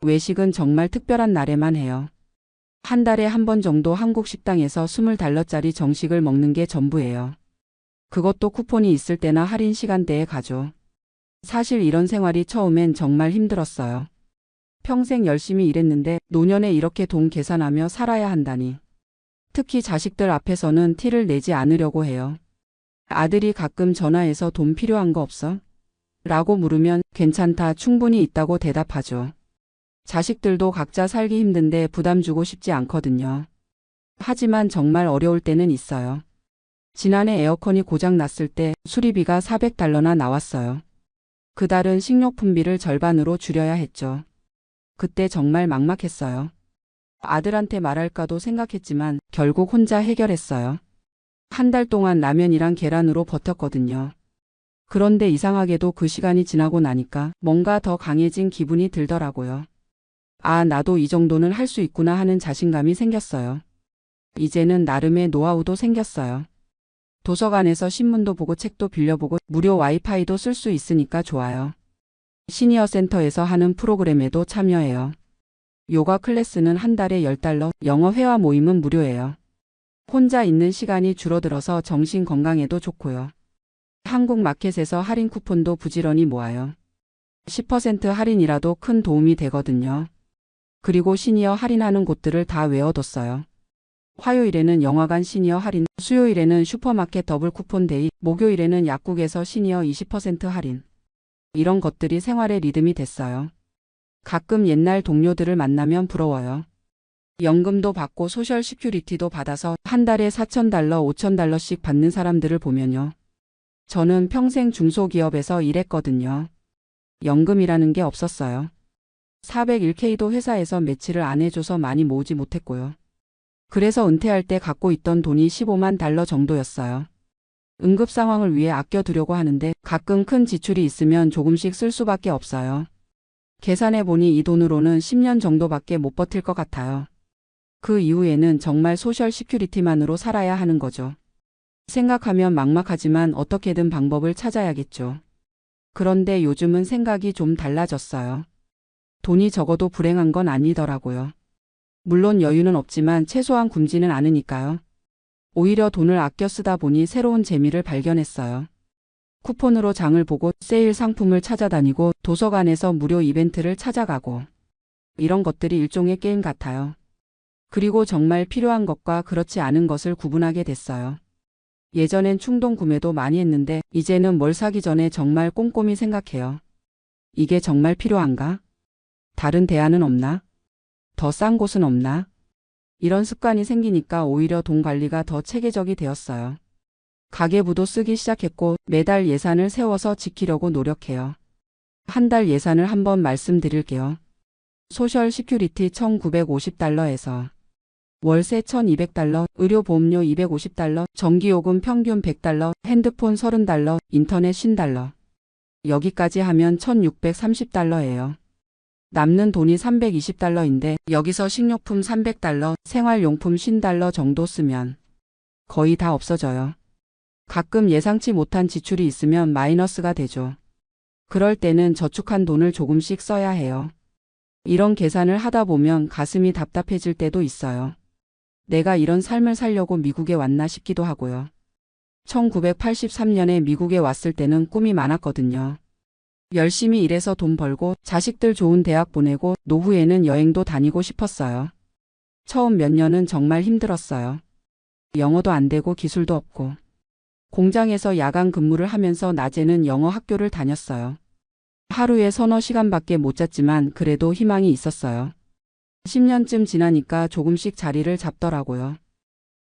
외식은 정말 특별한 날에만 해요. 한 달에 한 번 정도 한국 식당에서 $20짜리 정식을 먹는 게 전부예요. 그것도 쿠폰이 있을 때나 할인 시간대에 가죠. 사실 이런 생활이 처음엔 정말 힘들었어요. 평생 열심히 일했는데 노년에 이렇게 돈 계산하며 살아야 한다니. 특히 자식들 앞에서는 티를 내지 않으려고 해요. 아들이 가끔 전화해서 돈 필요한 거 없어? 라고 물으면 괜찮다, 충분히 있다고 대답하죠. 자식들도 각자 살기 힘든데 부담 주고 싶지 않거든요. 하지만 정말 어려울 때는 있어요. 지난해 에어컨이 고장 났을 때 수리비가 $400나 나왔어요. 그달은 식료품비를 절반으로 줄여야 했죠. 그때 정말 막막했어요. 아들한테 말할까도 생각했지만 결국 혼자 해결했어요. 한 달 동안 라면이랑 계란으로 버텼거든요. 그런데 이상하게도 그 시간이 지나고 나니까 뭔가 더 강해진 기분이 들더라고요. 아, 나도 이 정도는 할 수 있구나 하는 자신감이 생겼어요. 이제는 나름의 노하우도 생겼어요. 도서관에서 신문도 보고 책도 빌려보고 무료 와이파이도 쓸 수 있으니까 좋아요. 시니어 센터에서 하는 프로그램에도 참여해요. 요가 클래스는 한 달에 $10, 영어 회화 모임은 무료예요. 혼자 있는 시간이 줄어들어서 정신 건강에도 좋고요. 한국 마켓에서 할인 쿠폰도 부지런히 모아요. 10% 할인이라도 큰 도움이 되거든요. 그리고 시니어 할인하는 곳들을 다 외워뒀어요. 화요일에는 영화관 시니어 할인, 수요일에는 슈퍼마켓 더블 쿠폰 데이, 목요일에는 약국에서 시니어 20% 할인. 이런 것들이 생활의 리듬이 됐어요. 가끔 옛날 동료들을 만나면 부러워요. 연금도 받고 소셜 시큐리티도 받아서 한 달에 $4,000, $5,000씩 받는 사람들을 보면요. 저는 평생 중소기업에서 일했거든요. 연금이라는 게 없었어요. 401k도 회사에서 매치를 안 해줘서 많이 모으지 못했고요. 그래서 은퇴할 때 갖고 있던 돈이 15만 달러 정도였어요. 응급 상황을 위해 아껴두려고 하는데 가끔 큰 지출이 있으면 조금씩 쓸 수밖에 없어요. 계산해보니 이 돈으로는 10년 정도밖에 못 버틸 것 같아요. 그 이후에는 정말 소셜 시큐리티만으로 살아야 하는 거죠. 생각하면 막막하지만 어떻게든 방법을 찾아야겠죠. 그런데 요즘은 생각이 좀 달라졌어요. 돈이 적어도 불행한 건 아니더라고요. 물론 여유는 없지만 최소한 굶지는 않으니까요. 오히려 돈을 아껴 쓰다 보니 새로운 재미를 발견했어요. 쿠폰으로 장을 보고 세일 상품을 찾아다니고 도서관에서 무료 이벤트를 찾아가고 이런 것들이 일종의 게임 같아요. 그리고 정말 필요한 것과 그렇지 않은 것을 구분하게 됐어요. 예전엔 충동 구매도 많이 했는데 이제는 뭘 사기 전에 정말 꼼꼼히 생각해요. 이게 정말 필요한가? 다른 대안은 없나? 더 싼 곳은 없나? 이런 습관이 생기니까 오히려 돈 관리가 더 체계적이 되었어요. 가계부도 쓰기 시작했고 매달 예산을 세워서 지키려고 노력해요. 한 달 예산을 한번 말씀드릴게요. 소셜 시큐리티 1,950달러에서 월세 1,200달러, 의료보험료 250달러, 전기요금 평균 100달러, 핸드폰 30달러, 인터넷 50달러. 여기까지 하면 1,630달러예요. 남는 돈이 320달러인데 여기서 식료품 300달러, 생활용품 50달러 정도 쓰면 거의 다 없어져요. 가끔 예상치 못한 지출이 있으면 마이너스가 되죠. 그럴 때는 저축한 돈을 조금씩 써야 해요. 이런 계산을 하다 보면 가슴이 답답해질 때도 있어요. 내가 이런 삶을 살려고 미국에 왔나 싶기도 하고요. 1983년에 미국에 왔을 때는 꿈이 많았거든요. 열심히 일해서 돈 벌고 자식들 좋은 대학 보내고 노후에는 여행도 다니고 싶었어요. 처음 몇 년은 정말 힘들었어요. 영어도 안 되고 기술도 없고. 공장에서 야간 근무를 하면서 낮에는 영어 학교를 다녔어요. 하루에 서너 시간밖에 못 잤지만 그래도 희망이 있었어요. 10년쯤 지나니까 조금씩 자리를 잡더라고요.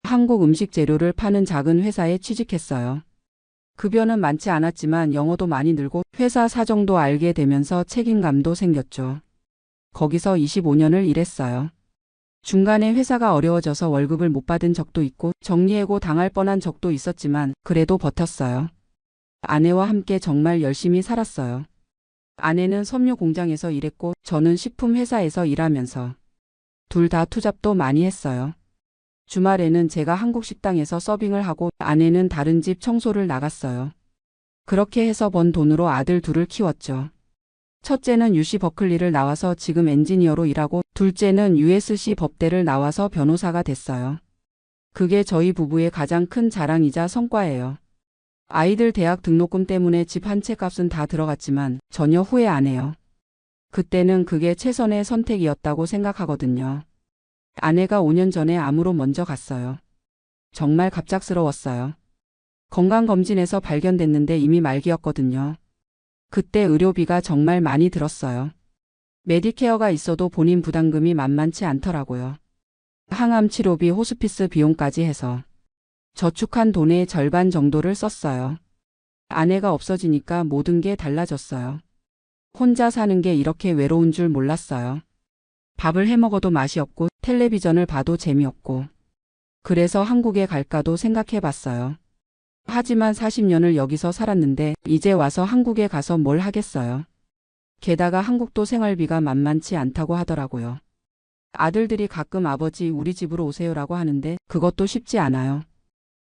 한국 음식 재료를 파는 작은 회사에 취직했어요. 급여는 많지 않았지만 영어도 많이 늘고 회사 사정도 알게 되면서 책임감도 생겼죠. 거기서 25년을 일했어요. 중간에 회사가 어려워져서 월급을 못 받은 적도 있고 정리해고 당할 뻔한 적도 있었지만 그래도 버텼어요. 아내와 함께 정말 열심히 살았어요. 아내는 섬유 공장에서 일했고 저는 식품 회사에서 일하면서 둘 다 투잡도 많이 했어요. 주말에는 제가 한국 식당에서 서빙을 하고 아내는 다른 집 청소를 나갔어요. 그렇게 해서 번 돈으로 아들 둘을 키웠죠. 첫째는 UC 버클리를 나와서 지금 엔지니어로 일하고 둘째는 USC 법대를 나와서 변호사가 됐어요. 그게 저희 부부의 가장 큰 자랑이자 성과예요. 아이들 대학 등록금 때문에 집 한 채 값은 다 들어갔지만 전혀 후회 안 해요. 그때는 그게 최선의 선택이었다고 생각하거든요. 아내가 5년 전에 암으로 먼저 갔어요. 정말 갑작스러웠어요. 건강검진에서 발견됐는데 이미 말기였거든요. 그때 의료비가 정말 많이 들었어요. 메디케어가 있어도 본인 부담금이 만만치 않더라고요. 항암 치료비, 호스피스 비용까지 해서 저축한 돈의 절반 정도를 썼어요. 아내가 없어지니까 모든 게 달라졌어요. 혼자 사는 게 이렇게 외로운 줄 몰랐어요. 밥을 해 먹어도 맛이 없고 텔레비전을 봐도 재미없고 그래서 한국에 갈까도 생각해 봤어요. 하지만 40년을 여기서 살았는데 이제 와서 한국에 가서 뭘 하겠어요. 게다가 한국도 생활비가 만만치 않다고 하더라고요. 아들들이 가끔 아버지 우리 집으로 오세요라고 하는데 그것도 쉽지 않아요.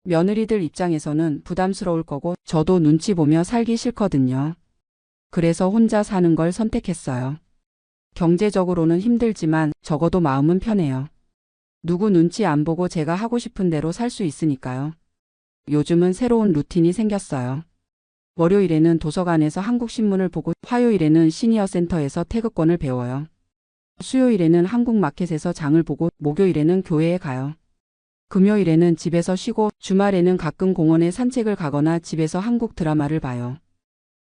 며느리들 입장에서는 부담스러울 거고 저도 눈치 보며 살기 싫거든요. 그래서 혼자 사는 걸 선택했어요. 경제적으로는 힘들지만 적어도 마음은 편해요. 누구 눈치 안 보고 제가 하고 싶은 대로 살 수 있으니까요. 요즘은 새로운 루틴이 생겼어요. 월요일에는 도서관에서 한국 신문을 보고 화요일에는 시니어 센터에서 태극권을 배워요. 수요일에는 한국 마켓에서 장을 보고 목요일에는 교회에 가요. 금요일에는 집에서 쉬고 주말에는 가끔 공원에 산책을 가거나 집에서 한국 드라마를 봐요.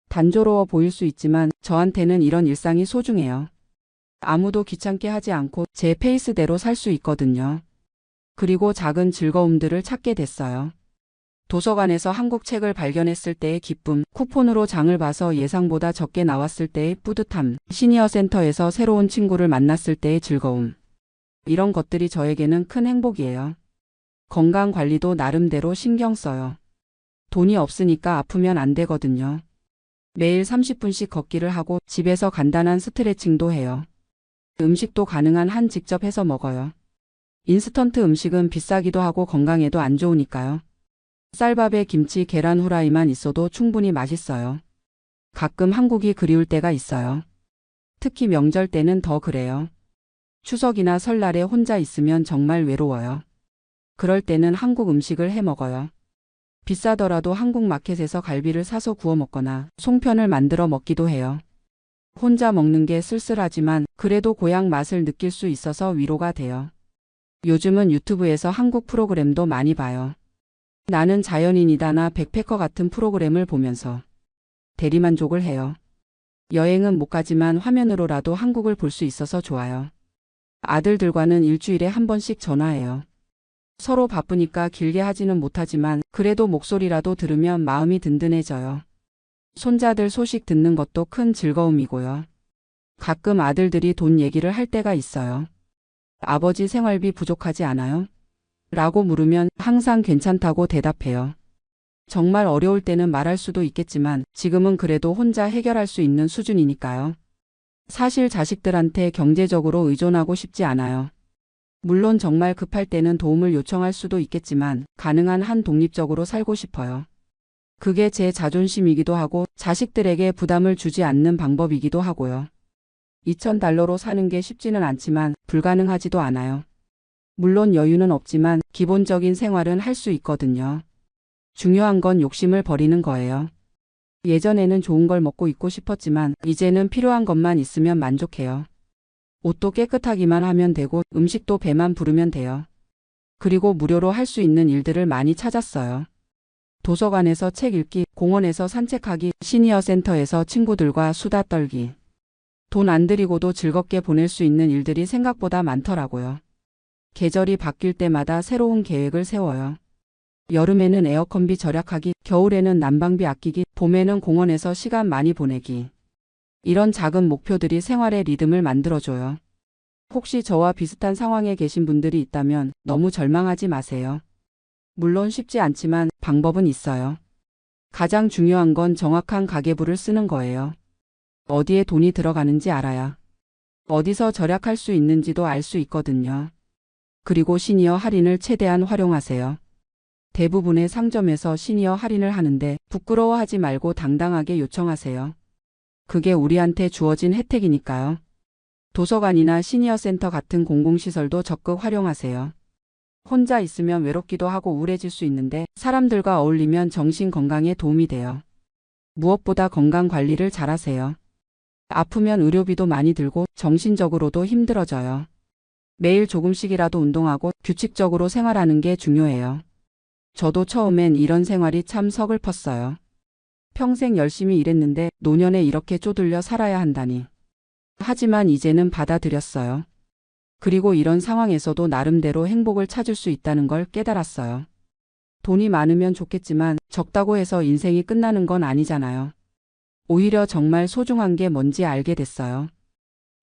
단조로워 보일 수 있지만 저한테는 이런 일상이 소중해요. 아무도 귀찮게 하지 않고 제 페이스대로 살 수 있거든요. 그리고 작은 즐거움들을 찾게 됐어요. 도서관에서 한국 책을 발견했을 때의 기쁨, 쿠폰으로 장을 봐서 예상보다 적게 나왔을 때의 뿌듯함, 시니어 센터에서 새로운 친구를 만났을 때의 즐거움. 이런 것들이 저에게는 큰 행복이에요. 건강 관리도 나름대로 신경 써요. 돈이 없으니까 아프면 안 되거든요. 매일 30분씩 걷기를 하고 집에서 간단한 스트레칭도 해요. 음식도 가능한 한 직접 해서 먹어요. 인스턴트 음식은 비싸기도 하고 건강에도 안 좋으니까요. 쌀밥에 김치, 계란 후라이만 있어도 충분히 맛있어요. 가끔 한국이 그리울 때가 있어요. 특히 명절 때는 더 그래요. 추석이나 설날에 혼자 있으면 정말 외로워요. 그럴 때는 한국 음식을 해 먹어요. 비싸더라도 한국 마켓에서 갈비를 사서 구워 먹거나 송편을 만들어 먹기도 해요. 혼자 먹는 게 쓸쓸하지만 그래도 고향 맛을 느낄 수 있어서 위로가 돼요. 요즘은 유튜브에서 한국 프로그램도 많이 봐요. 나는 자연인이다나 백패커 같은 프로그램을 보면서 대리만족을 해요. 여행은 못 가지만 화면으로라도 한국을 볼 수 있어서 좋아요. 아들들과는 일주일에 한 번씩 전화해요. 서로 바쁘니까 길게 하지는 못하지만 그래도 목소리라도 들으면 마음이 든든해져요. 손자들 소식 듣는 것도 큰 즐거움이고요. 가끔 아들들이 돈 얘기를 할 때가 있어요. 아버지 생활비 부족하지 않아요? 라고 물으면 항상 괜찮다고 대답해요. 정말 어려울 때는 말할 수도 있겠지만 지금은 그래도 혼자 해결할 수 있는 수준이니까요. 사실 자식들한테 경제적으로 의존하고 싶지 않아요. 물론 정말 급할 때는 도움을 요청할 수도 있겠지만 가능한 한 독립적으로 살고 싶어요. 그게 제 자존심이기도 하고 자식들에게 부담을 주지 않는 방법이기도 하고요. $2,000로 사는 게 쉽지는 않지만 불가능하지도 않아요. 물론 여유는 없지만 기본적인 생활은 할 수 있거든요. 중요한 건 욕심을 버리는 거예요. 예전에는 좋은 걸 먹고 있고 싶었지만 이제는 필요한 것만 있으면 만족해요. 옷도 깨끗하기만 하면 되고 음식도 배만 부르면 돼요. 그리고 무료로 할 수 있는 일들을 많이 찾았어요. 도서관에서 책 읽기, 공원에서 산책하기, 시니어 센터에서 친구들과 수다 떨기. 돈 안 들이고도 즐겁게 보낼 수 있는 일들이 생각보다 많더라고요. 계절이 바뀔 때마다 새로운 계획을 세워요. 여름에는 에어컨비 절약하기, 겨울에는 난방비 아끼기, 봄에는 공원에서 시간 많이 보내기. 이런 작은 목표들이 생활의 리듬을 만들어줘요. 혹시 저와 비슷한 상황에 계신 분들이 있다면 너무 절망하지 마세요. 물론 쉽지 않지만 방법은 있어요. 가장 중요한 건 정확한 가계부를 쓰는 거예요. 어디에 돈이 들어가는지 알아야 어디서 절약할 수 있는지도 알 수 있거든요. 그리고 시니어 할인을 최대한 활용하세요. 대부분의 상점에서 시니어 할인을 하는데 부끄러워하지 말고 당당하게 요청하세요. 그게 우리한테 주어진 혜택이니까요. 도서관이나 시니어 센터 같은 공공시설도 적극 활용하세요. 혼자 있으면 외롭기도 하고 우울해질 수 있는데 사람들과 어울리면 정신 건강에 도움이 돼요. 무엇보다 건강 관리를 잘하세요. 아프면 의료비도 많이 들고 정신적으로도 힘들어져요. 매일 조금씩이라도 운동하고 규칙적으로 생활하는 게 중요해요. 저도 처음엔 이런 생활이 참 서글펐어요. 평생 열심히 일했는데 노년에 이렇게 쪼들려 살아야 한다니. 하지만 이제는 받아들였어요. 그리고 이런 상황에서도 나름대로 행복을 찾을 수 있다는 걸 깨달았어요. 돈이 많으면 좋겠지만 적다고 해서 인생이 끝나는 건 아니잖아요. 오히려 정말 소중한 게 뭔지 알게 됐어요.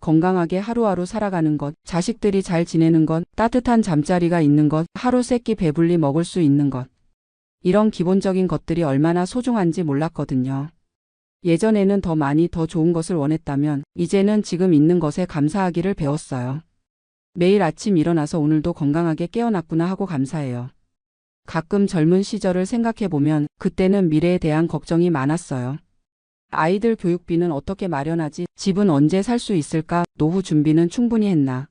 건강하게 하루하루 살아가는 것, 자식들이 잘 지내는 것, 따뜻한 잠자리가 있는 것, 하루 세끼 배불리 먹을 수 있는 것. 이런 기본적인 것들이 얼마나 소중한지 몰랐거든요. 예전에는 더 많이 더 좋은 것을 원했다면 이제는 지금 있는 것에 감사하기를 배웠어요. 매일 아침 일어나서 오늘도 건강하게 깨어났구나 하고 감사해요. 가끔 젊은 시절을 생각해보면 그때는 미래에 대한 걱정이 많았어요. 아이들 교육비는 어떻게 마련하지? 집은 언제 살 수 있을까? 노후 준비는 충분히 했나?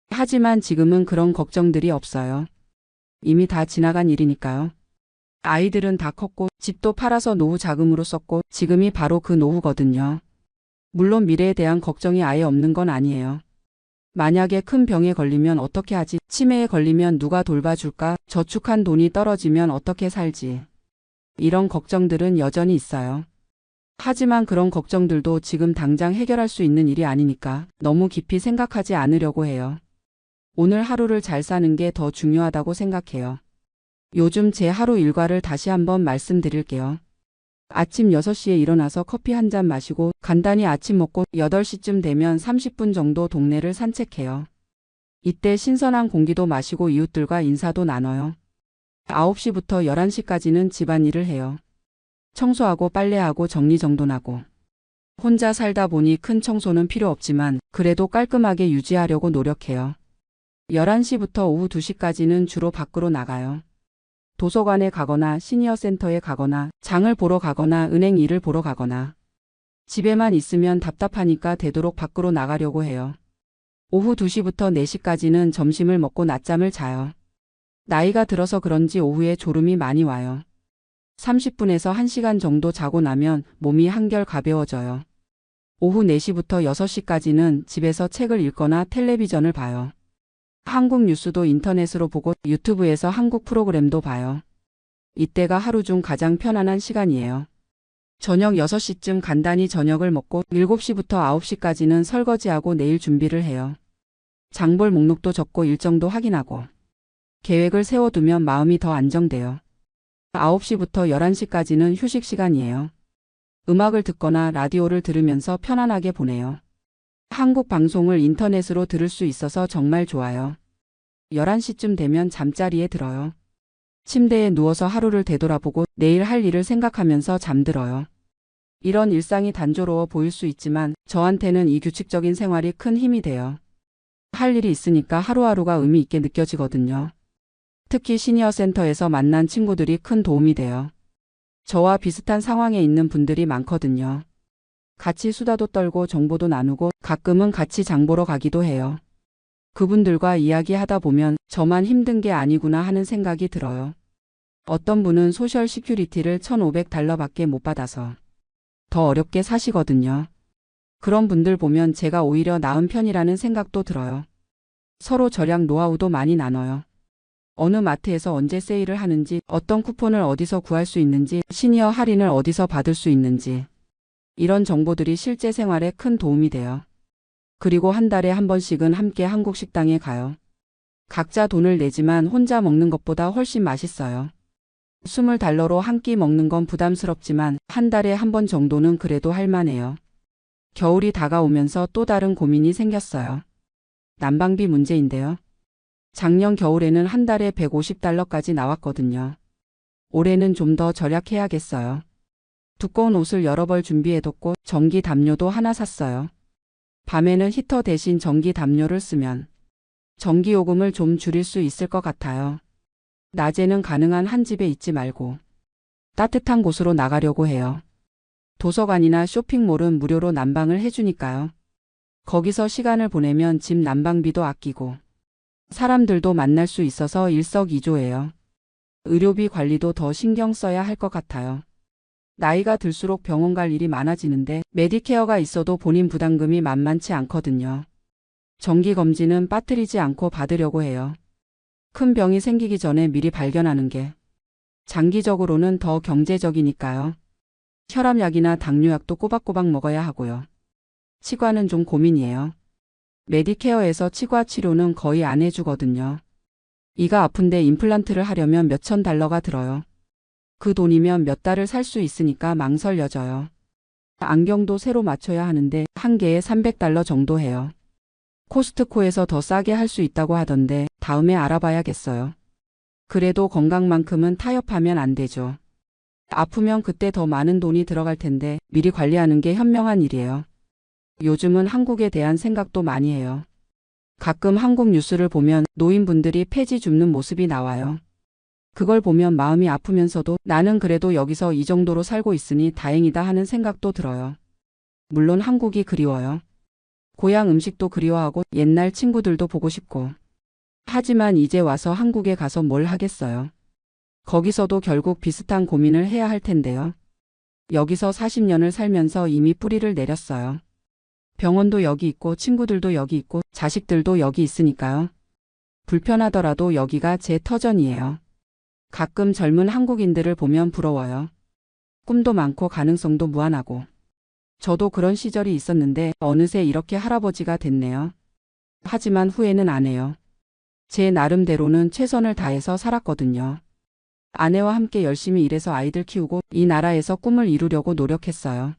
하지만 지금은 그런 걱정들이 없어요. 이미 다 지나간 일이니까요. 아이들은 다 컸고 집도 팔아서 노후 자금으로 썼고 지금이 바로 그 노후거든요. 물론 미래에 대한 걱정이 아예 없는 건 아니에요. 만약에 큰 병에 걸리면 어떻게 하지? 치매에 걸리면 누가 돌봐줄까? 저축한 돈이 떨어지면 어떻게 살지? 이런 걱정들은 여전히 있어요. 하지만 그런 걱정들도 지금 당장 해결할 수 있는 일이 아니니까 너무 깊이 생각하지 않으려고 해요. 오늘 하루를 잘 사는 게 더 중요하다고 생각해요. 요즘 제 하루 일과를 다시 한번 말씀드릴게요. 아침 6시에 일어나서 커피 한 잔 마시고 간단히 아침 먹고 8시쯤 되면 30분 정도 동네를 산책해요. 이때 신선한 공기도 마시고 이웃들과 인사도 나눠요. 9시부터 11시까지는 집안일을 해요. 청소하고 빨래하고 정리정돈하고. 혼자 살다 보니 큰 청소는 필요 없지만 그래도 깔끔하게 유지하려고 노력해요. 11시부터 오후 2시까지는 주로 밖으로 나가요. 도서관에 가거나 시니어 센터에 가거나 장을 보러 가거나 은행 일을 보러 가거나. 집에만 있으면 답답하니까 되도록 밖으로 나가려고 해요. 오후 2시부터 4시까지는 점심을 먹고 낮잠을 자요. 나이가 들어서 그런지 오후에 졸음이 많이 와요. 30분에서 1시간 정도 자고 나면 몸이 한결 가벼워져요. 오후 4시부터 6시까지는 집에서 책을 읽거나 텔레비전을 봐요. 한국 뉴스도 인터넷으로 보고 유튜브에서 한국 프로그램도 봐요. 이때가 하루 중 가장 편안한 시간이에요. 저녁 6시쯤 간단히 저녁을 먹고 7시부터 9시까지는 설거지하고 내일 준비를 해요. 장볼 목록도 적고 일정도 확인하고. 계획을 세워두면 마음이 더 안정돼요. 9시부터 11시까지는 휴식 시간이에요. 음악을 듣거나 라디오를 들으면서 편안하게 보내요. 한국 방송을 인터넷으로 들을 수 있어서 정말 좋아요. 11시쯤 되면 잠자리에 들어요. 침대에 누워서 하루를 되돌아보고 내일 할 일을 생각하면서 잠들어요. 이런 일상이 단조로워 보일 수 있지만 저한테는 이 규칙적인 생활이 큰 힘이 돼요. 할 일이 있으니까 하루하루가 의미 있게 느껴지거든요. 특히 시니어 센터에서 만난 친구들이 큰 도움이 돼요. 저와 비슷한 상황에 있는 분들이 많거든요. 같이 수다도 떨고 정보도 나누고 가끔은 같이 장 보러 가기도 해요. 그분들과 이야기하다 보면 저만 힘든 게 아니구나 하는 생각이 들어요. 어떤 분은 소셜 시큐리티를 $1,500밖에 못 받아서 더 어렵게 사시거든요. 그런 분들 보면 제가 오히려 나은 편이라는 생각도 들어요. 서로 절약 노하우도 많이 나눠요. 어느 마트에서 언제 세일을 하는지, 어떤 쿠폰을 어디서 구할 수 있는지, 시니어 할인을 어디서 받을 수 있는지. 이런 정보들이 실제 생활에 큰 도움이 돼요. 그리고 한 달에 한 번씩은 함께 한국 식당에 가요. 각자 돈을 내지만 혼자 먹는 것보다 훨씬 맛있어요. $20로 한 끼 먹는 건 부담스럽지만 한 달에 한 번 정도는 그래도 할만해요. 겨울이 다가오면서 또 다른 고민이 생겼어요. 난방비 문제인데요. 작년 겨울에는 한 달에 $150까지 나왔거든요. 올해는 좀 더 절약해야겠어요. 두꺼운 옷을 여러 벌 준비해뒀고 전기 담요도 하나 샀어요. 밤에는 히터 대신 전기 담요를 쓰면 전기요금을 좀 줄일 수 있을 것 같아요. 낮에는 가능한 한 집에 있지 말고 따뜻한 곳으로 나가려고 해요. 도서관이나 쇼핑몰은 무료로 난방을 해주니까요. 거기서 시간을 보내면 집 난방비도 아끼고 사람들도 만날 수 있어서 일석이조예요. 의료비 관리도 더 신경 써야 할 것 같아요. 나이가 들수록 병원 갈 일이 많아지는데 메디케어가 있어도 본인 부담금이 만만치 않거든요. 정기검진은 빠뜨리지 않고 받으려고 해요. 큰 병이 생기기 전에 미리 발견하는 게 장기적으로는 더 경제적이니까요. 혈압약이나 당뇨약도 꼬박꼬박 먹어야 하고요. 치과는 좀 고민이에요. 메디케어에서 치과 치료는 거의 안 해주거든요. 이가 아픈데 임플란트를 하려면 몇천 달러가 들어요. 그 돈이면 몇 달을 살 수 있으니까 망설여져요. 안경도 새로 맞춰야 하는데 한 개에 $300 정도 해요. 코스트코에서 더 싸게 할 수 있다고 하던데 다음에 알아봐야겠어요. 그래도 건강만큼은 타협하면 안 되죠. 아프면 그때 더 많은 돈이 들어갈 텐데 미리 관리하는 게 현명한 일이에요. 요즘은 한국에 대한 생각도 많이 해요. 가끔 한국 뉴스를 보면 노인분들이 폐지 줍는 모습이 나와요. 그걸 보면 마음이 아프면서도 나는 그래도 여기서 이 정도로 살고 있으니 다행이다 하는 생각도 들어요. 물론 한국이 그리워요. 고향 음식도 그리워하고 옛날 친구들도 보고 싶고. 하지만 이제 와서 한국에 가서 뭘 하겠어요. 거기서도 결국 비슷한 고민을 해야 할 텐데요. 여기서 40년을 살면서 이미 뿌리를 내렸어요. 병원도 여기 있고 친구들도 여기 있고 자식들도 여기 있으니까요. 불편하더라도 여기가 제 터전이에요. 가끔 젊은 한국인들을 보면 부러워요. 꿈도 많고 가능성도 무한하고. 저도 그런 시절이 있었는데 어느새 이렇게 할아버지가 됐네요. 하지만 후회는 안 해요. 제 나름대로는 최선을 다해서 살았거든요. 아내와 함께 열심히 일해서 아이들 키우고 이 나라에서 꿈을 이루려고 노력했어요.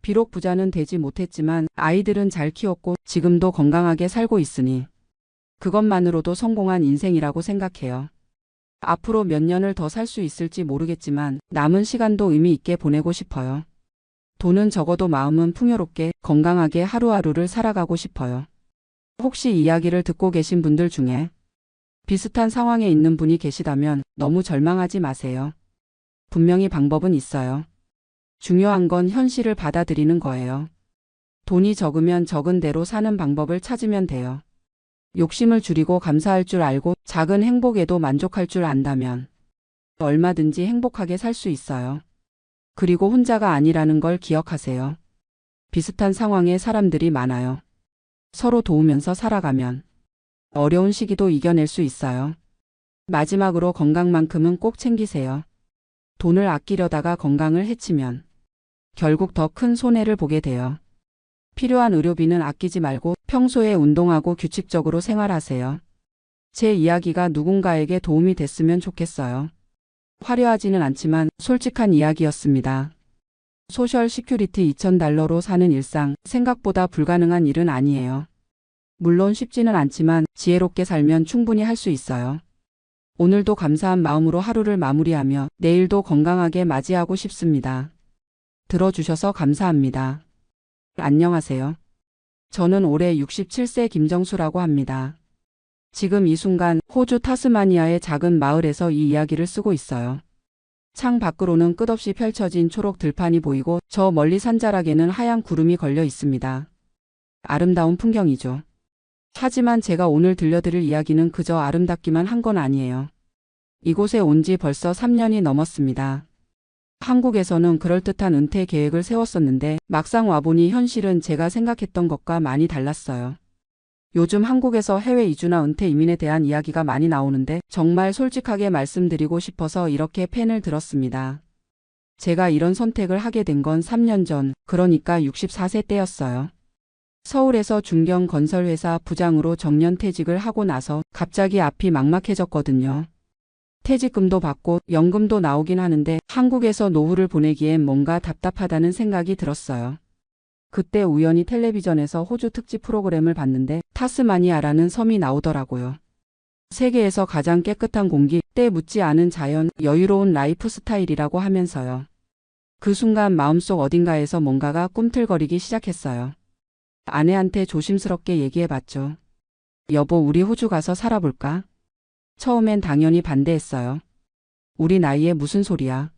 비록 부자는 되지 못했지만 아이들은 잘 키웠고 지금도 건강하게 살고 있으니 그것만으로도 성공한 인생이라고 생각해요. 앞으로 몇 년을 더 살 수 있을지 모르겠지만 남은 시간도 의미 있게 보내고 싶어요. 돈은 적어도 마음은 풍요롭게 건강하게 하루하루를 살아가고 싶어요. 혹시 이야기를 듣고 계신 분들 중에 비슷한 상황에 있는 분이 계시다면 너무 절망하지 마세요. 분명히 방법은 있어요. 중요한 건 현실을 받아들이는 거예요. 돈이 적으면 적은 대로 사는 방법을 찾으면 돼요. 욕심을 줄이고 감사할 줄 알고 작은 행복에도 만족할 줄 안다면 얼마든지 행복하게 살 수 있어요. 그리고 혼자가 아니라는 걸 기억하세요. 비슷한 상황에 사람들이 많아요. 서로 도우면서 살아가면 어려운 시기도 이겨낼 수 있어요. 마지막으로 건강만큼은 꼭 챙기세요. 돈을 아끼려다가 건강을 해치면 결국 더 큰 손해를 보게 돼요. 필요한 의료비는 아끼지 말고 평소에 운동하고 규칙적으로 생활하세요. 제 이야기가 누군가에게 도움이 됐으면 좋겠어요. 화려하지는 않지만 솔직한 이야기였습니다. 소셜 시큐리티 $2,000로 사는 일상, 생각보다 불가능한 일은 아니에요. 물론 쉽지는 않지만 지혜롭게 살면 충분히 할 수 있어요. 오늘도 감사한 마음으로 하루를 마무리하며 내일도 건강하게 맞이하고 싶습니다. 들어주셔서 감사합니다. 안녕하세요. 저는 올해 67세 김정수라고 합니다. 지금 이 순간 호주 타스마니아의 작은 마을에서 이 이야기를 쓰고 있어요. 창 밖으로는 끝없이 펼쳐진 초록 들판이 보이고 저 멀리 산자락에는 하얀 구름이 걸려 있습니다. 아름다운 풍경이죠. 하지만 제가 오늘 들려드릴 이야기는 그저 아름답기만 한 건 아니에요. 이곳에 온 지 벌써 3년이 넘었습니다. 한국에서는 그럴듯한 은퇴 계획을 세웠었는데 막상 와보니 현실은 제가 생각했던 것과 많이 달랐어요. 요즘 한국에서 해외 이주나 은퇴 이민에 대한 이야기가 많이 나오는데 정말 솔직하게 말씀드리고 싶어서 이렇게 펜을 들었습니다. 제가 이런 선택을 하게 된 건 3년 전, 그러니까 64세 때였어요. 서울에서 중견 건설회사 부장으로 정년퇴직을 하고 나서 갑자기 앞이 막막해졌거든요. 퇴직금도 받고 연금도 나오긴 하는데 한국에서 노후를 보내기엔 뭔가 답답하다는 생각이 들었어요. 그때 우연히 텔레비전에서 호주 특집 프로그램을 봤는데 타스마니아라는 섬이 나오더라고요. 세계에서 가장 깨끗한 공기, 때 묻지 않은 자연, 여유로운 라이프 스타일이라고 하면서요. 그 순간 마음속 어딘가에서 뭔가가 꿈틀거리기 시작했어요. 아내한테 조심스럽게 얘기해봤죠. 여보, 우리 호주 가서 살아볼까? 처음엔 당연히 반대했어요. 우리 나이에 무슨 소리야.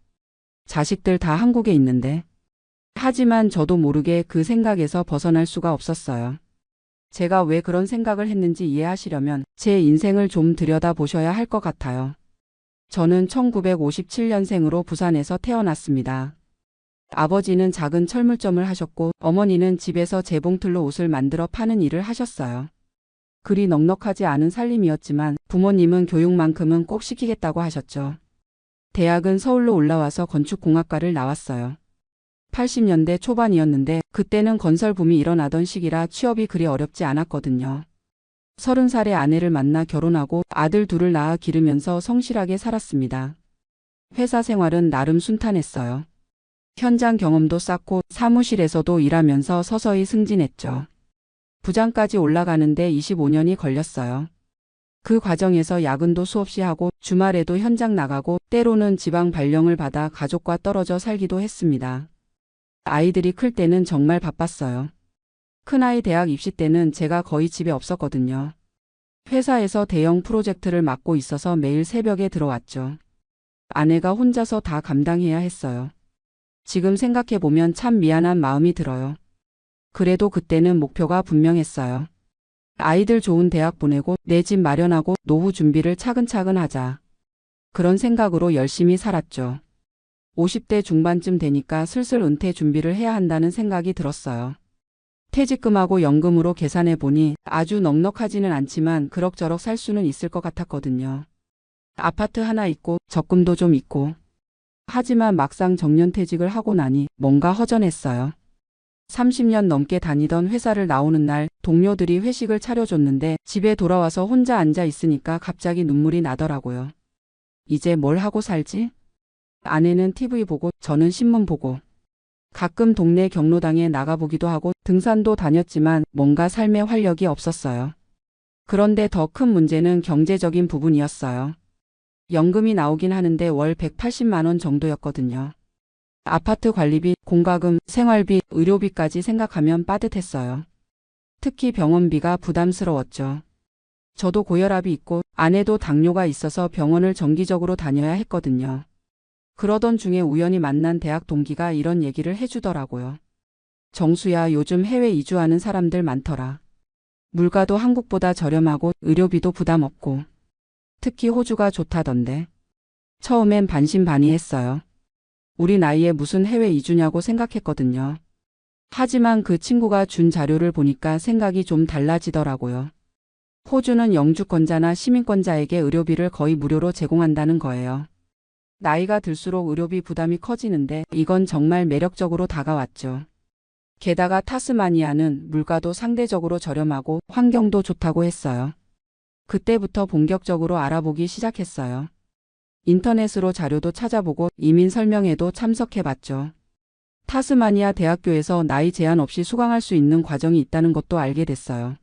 자식들 다 한국에 있는데. 하지만 저도 모르게 그 생각에서 벗어날 수가 없었어요. 제가 왜 그런 생각을 했는지 이해하시려면 제 인생을 좀 들여다보셔야 할 것 같아요. 저는 1957년생으로 부산에서 태어났습니다. 아버지는 작은 철물점을 하셨고 어머니는 집에서 재봉틀로 옷을 만들어 파는 일을 하셨어요. 그리 넉넉하지 않은 살림이었지만 부모님은 교육만큼은 꼭 시키겠다고 하셨죠. 대학은 서울로 올라와서 건축공학과를 나왔어요. 80년대 초반이었는데 그때는 건설 붐이 일어나던 시기라 취업이 그리 어렵지 않았거든요. 30살에 아내를 만나 결혼하고 아들 둘을 낳아 기르면서 성실하게 살았습니다. 회사 생활은 나름 순탄했어요. 현장 경험도 쌓고 사무실에서도 일하면서 서서히 승진했죠. 부장까지 올라가는데 25년이 걸렸어요. 그 과정에서 야근도 수없이 하고 주말에도 현장 나가고 때로는 지방 발령을 받아 가족과 떨어져 살기도 했습니다. 아이들이 클 때는 정말 바빴어요. 큰아이 대학 입시 때는 제가 거의 집에 없었거든요. 회사에서 대형 프로젝트를 맡고 있어서 매일 새벽에 들어왔죠. 아내가 혼자서 다 감당해야 했어요. 지금 생각해보면 참 미안한 마음이 들어요. 그래도 그때는 목표가 분명했어요. 아이들 좋은 대학 보내고 내 집 마련하고 노후 준비를 차근차근 하자. 그런 생각으로 열심히 살았죠. 50대 중반쯤 되니까 슬슬 은퇴 준비를 해야 한다는 생각이 들었어요. 퇴직금하고 연금으로 계산해 보니 아주 넉넉하지는 않지만 그럭저럭 살 수는 있을 것 같았거든요. 아파트 하나 있고 적금도 좀 있고. 하지만 막상 정년퇴직을 하고 나니 뭔가 허전했어요. 30년 넘게 다니던 회사를 나오는 날 동료들이 회식을 차려줬는데 집에 돌아와서 혼자 앉아 있으니까 갑자기 눈물이 나더라고요. 이제 뭘 하고 살지? 아내는 TV 보고 저는 신문 보고 가끔 동네 경로당에 나가보기도 하고 등산도 다녔지만 뭔가 삶에 활력이 없었어요. 그런데 더 큰 문제는 경제적인 부분이었어요. 연금이 나오긴 하는데 월 180만 원 정도였거든요. 아파트 관리비, 공과금, 생활비, 의료비까지 생각하면 빠듯했어요. 특히 병원비가 부담스러웠죠. 저도 고혈압이 있고 아내도 당뇨가 있어서 병원을 정기적으로 다녀야 했거든요. 그러던 중에 우연히 만난 대학 동기가 이런 얘기를 해주더라고요. 정수야, 요즘 해외 이주하는 사람들 많더라. 물가도 한국보다 저렴하고 의료비도 부담 없고 특히 호주가 좋다던데. 처음엔 반신반의했어요. 우리 나이에 무슨 해외 이주냐고 생각했거든요. 하지만 그 친구가 준 자료를 보니까 생각이 좀 달라지더라고요. 호주는 영주권자나 시민권자에게 의료비를 거의 무료로 제공한다는 거예요. 나이가 들수록 의료비 부담이 커지는데 이건 정말 매력적으로 다가왔죠. 게다가 타스마니아는 물가도 상대적으로 저렴하고 환경도 좋다고 했어요. 그때부터 본격적으로 알아보기 시작했어요. 인터넷으로 자료도 찾아보고 이민 설명회도 참석해봤죠. 타스마니아 대학교에서 나이 제한 없이 수강할 수 있는 과정이 있다는 것도 알게 됐어요.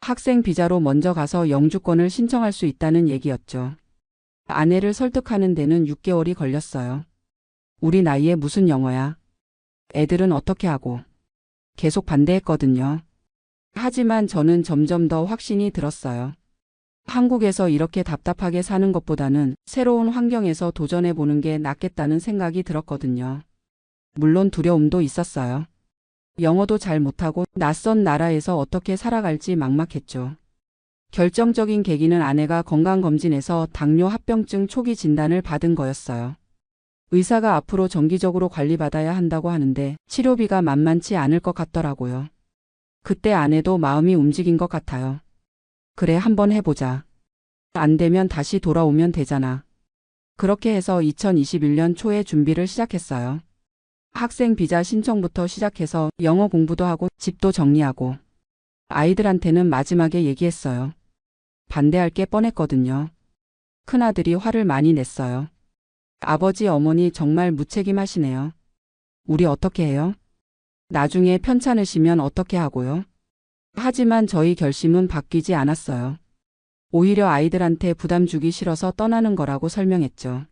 학생 비자로 먼저 가서 영주권을 신청할 수 있다는 얘기였죠. 아내를 설득하는 데는 6개월이 걸렸어요. 우리 나이에 무슨 영어야? 애들은 어떻게 하고? 계속 반대했거든요. 하지만 저는 점점 더 확신이 들었어요. 한국에서 이렇게 답답하게 사는 것보다는 새로운 환경에서 도전해보는 게 낫겠다는 생각이 들었거든요. 물론 두려움도 있었어요. 영어도 잘 못하고 낯선 나라에서 어떻게 살아갈지 막막했죠. 결정적인 계기는 아내가 건강검진에서 당뇨 합병증 초기 진단을 받은 거였어요. 의사가 앞으로 정기적으로 관리받아야 한다고 하는데 치료비가 만만치 않을 것 같더라고요. 그때 아내도 마음이 움직인 것 같아요. 그래, 한번 해보자. 안 되면 다시 돌아오면 되잖아. 그렇게 해서 2021년 초에 준비를 시작했어요. 학생 비자 신청부터 시작해서 영어 공부도 하고 집도 정리하고 아이들한테는 마지막에 얘기했어요. 반대할 게 뻔했거든요. 큰아들이 화를 많이 냈어요. 아버지, 어머니 정말 무책임하시네요. 우리 어떻게 해요? 나중에 편찮으시면 어떻게 하고요? 하지만 저희 결심은 바뀌지 않았어요. 오히려 아이들한테 부담 주기 싫어서 떠나는 거라고 설명했죠.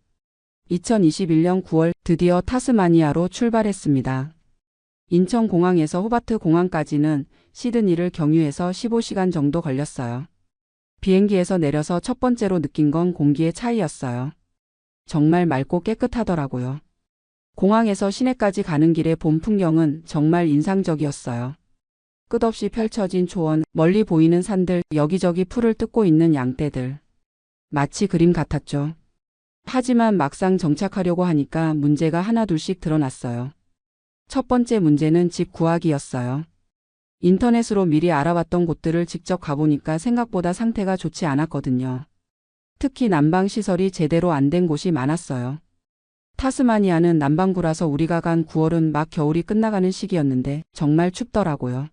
2021년 9월 드디어 타스마니아로 출발했습니다. 인천공항에서 호바트 공항까지는 시드니를 경유해서 15시간 정도 걸렸어요. 비행기에서 내려서 첫 번째로 느낀 건 공기의 차이였어요. 정말 맑고 깨끗하더라고요. 공항에서 시내까지 가는 길의 봄 풍경은 정말 인상적이었어요. 끝없이 펼쳐진 초원, 멀리 보이는 산들, 여기저기 풀을 뜯고 있는 양떼들. 마치 그림 같았죠. 하지만 막상 정착하려고 하니까 문제가 하나둘씩 드러났어요. 첫 번째 문제는 집 구하기였어요. 인터넷으로 미리 알아봤던 곳들을 직접 가보니까 생각보다 상태가 좋지 않았거든요. 특히 난방시설이 제대로 안 된 곳이 많았어요. 타스마니아는 남반구라서 우리가 간 9월은 막 겨울이 끝나가는 시기였는데 정말 춥더라고요.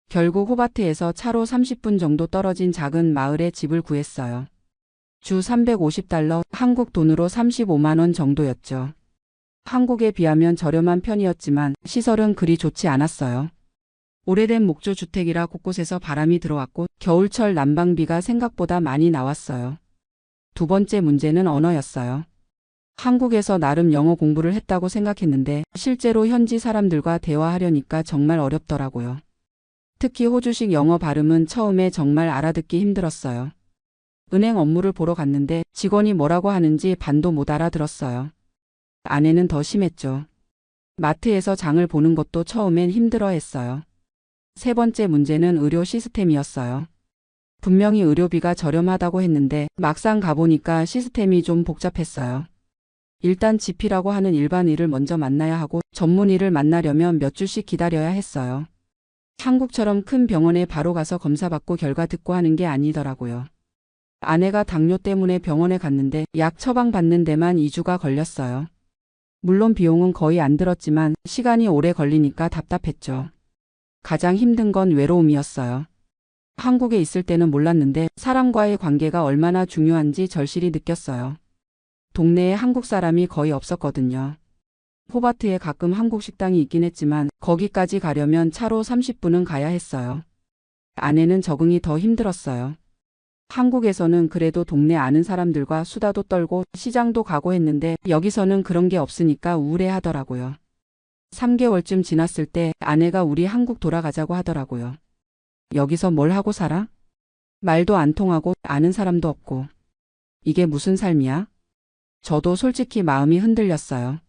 결국 호바트에서 차로 30분 정도 떨어진 작은 마을에 집을 구했어요. 주 350달러, 한국 돈으로 35만 원 정도였죠. 한국에 비하면 저렴한 편이었지만 시설은 그리 좋지 않았어요. 오래된 목조 주택이라 곳곳에서 바람이 들어왔고 겨울철 난방비가 생각보다 많이 나왔어요. 두 번째 문제는 언어였어요. 한국에서 나름 영어 공부를 했다고 생각했는데 실제로 현지 사람들과 대화하려니까 정말 어렵더라고요. 특히 호주식 영어 발음은 처음에 정말 알아듣기 힘들었어요. 은행 업무를 보러 갔는데 직원이 뭐라고 하는지 반도 못 알아들었어요. 아내는 더 심했죠. 마트에서 장을 보는 것도 처음엔 힘들어했어요. 세 번째 문제는 의료 시스템이었어요. 분명히 의료비가 저렴하다고 했는데 막상 가보니까 시스템이 좀 복잡했어요. 일단 GP라고 하는 일반의를 먼저 만나야 하고 전문의를 만나려면 몇 주씩 기다려야 했어요. 한국처럼 큰 병원에 바로 가서 검사받고 결과 듣고 하는 게 아니더라고요. 아내가 당뇨 때문에 병원에 갔는데 약 처방받는 데만 2주가 걸렸어요. 물론 비용은 거의 안 들었지만 시간이 오래 걸리니까 답답했죠. 가장 힘든 건 외로움이었어요. 한국에 있을 때는 몰랐는데 사람과의 관계가 얼마나 중요한지 절실히 느꼈어요. 동네에 한국 사람이 거의 없었거든요. 호바트에 가끔 한국 식당이 있긴 했지만 거기까지 가려면 차로 30분은 가야 했어요. 아내는 적응이 더 힘들었어요. 한국에서는 그래도 동네 아는 사람들과 수다도 떨고 시장도 가고 했는데 여기서는 그런 게 없으니까 우울해 하더라고요. 3개월쯤 지났을 때 아내가 우리 한국 돌아가자고 하더라고요. 여기서 뭘 하고 살아? 말도 안 통하고 아는 사람도 없고. 이게 무슨 삶이야? 저도 솔직히 마음이 흔들렸어요.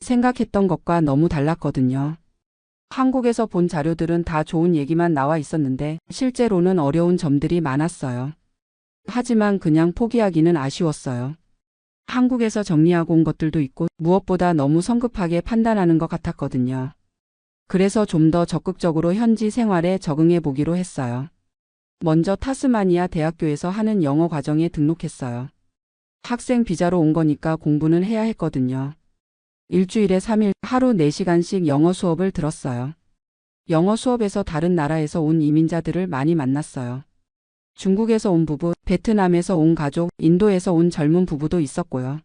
생각했던 것과 너무 달랐거든요. 한국에서 본 자료들은 다 좋은 얘기만 나와 있었는데 실제로는 어려운 점들이 많았어요. 하지만 그냥 포기하기는 아쉬웠어요. 한국에서 정리하고 온 것들도 있고 무엇보다 너무 성급하게 판단하는 것 같았거든요. 그래서 좀 더 적극적으로 현지 생활에 적응해 보기로 했어요. 먼저 타스마니아 대학교에서 하는 영어 과정에 등록했어요. 학생 비자로 온 거니까 공부는 해야 했거든요. 일주일에 3일 하루 4시간씩 영어 수업을 들었어요. 영어 수업에서 다른 나라에서 온 이민자들을 많이 만났어요. 중국에서 온 부부, 베트남에서 온 가족, 인도에서 온 젊은 부부도 있었고요.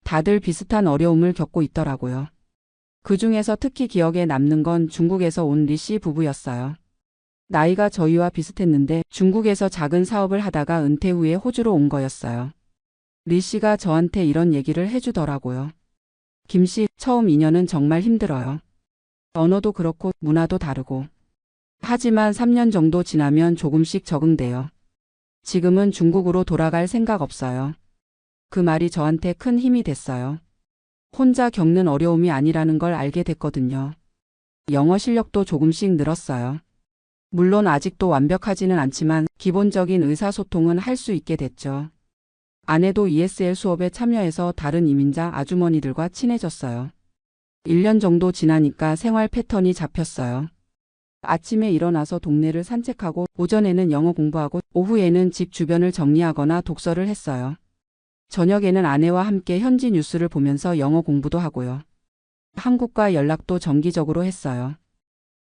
다들 비슷한 어려움을 겪고 있더라고요. 그 중에서 특히 기억에 남는 건 중국에서 온 리 씨 부부였어요. 나이가 저희와 비슷했는데 중국에서 작은 사업을 하다가 은퇴 후에 호주로 온 거였어요. 리 씨가 저한테 이런 얘기를 해주더라고요. 김 씨, 처음 2년은 정말 힘들어요. 언어도 그렇고 문화도 다르고. 하지만 3년 정도 지나면 조금씩 적응돼요. 지금은 중국으로 돌아갈 생각 없어요. 그 말이 저한테 큰 힘이 됐어요. 혼자 겪는 어려움이 아니라는 걸 알게 됐거든요. 영어 실력도 조금씩 늘었어요. 물론 아직도 완벽하지는 않지만 기본적인 의사소통은 할 수 있게 됐죠. 아내도 ESL 수업에 참여해서 다른 이민자 아주머니들과 친해졌어요. 1년 정도 지나니까 생활 패턴이 잡혔어요. 아침에 일어나서 동네를 산책하고 오전에는 영어 공부하고 오후에는 집 주변을 정리하거나 독서를 했어요. 저녁에는 아내와 함께 현지 뉴스를 보면서 영어 공부도 하고요. 한국과 연락도 정기적으로 했어요.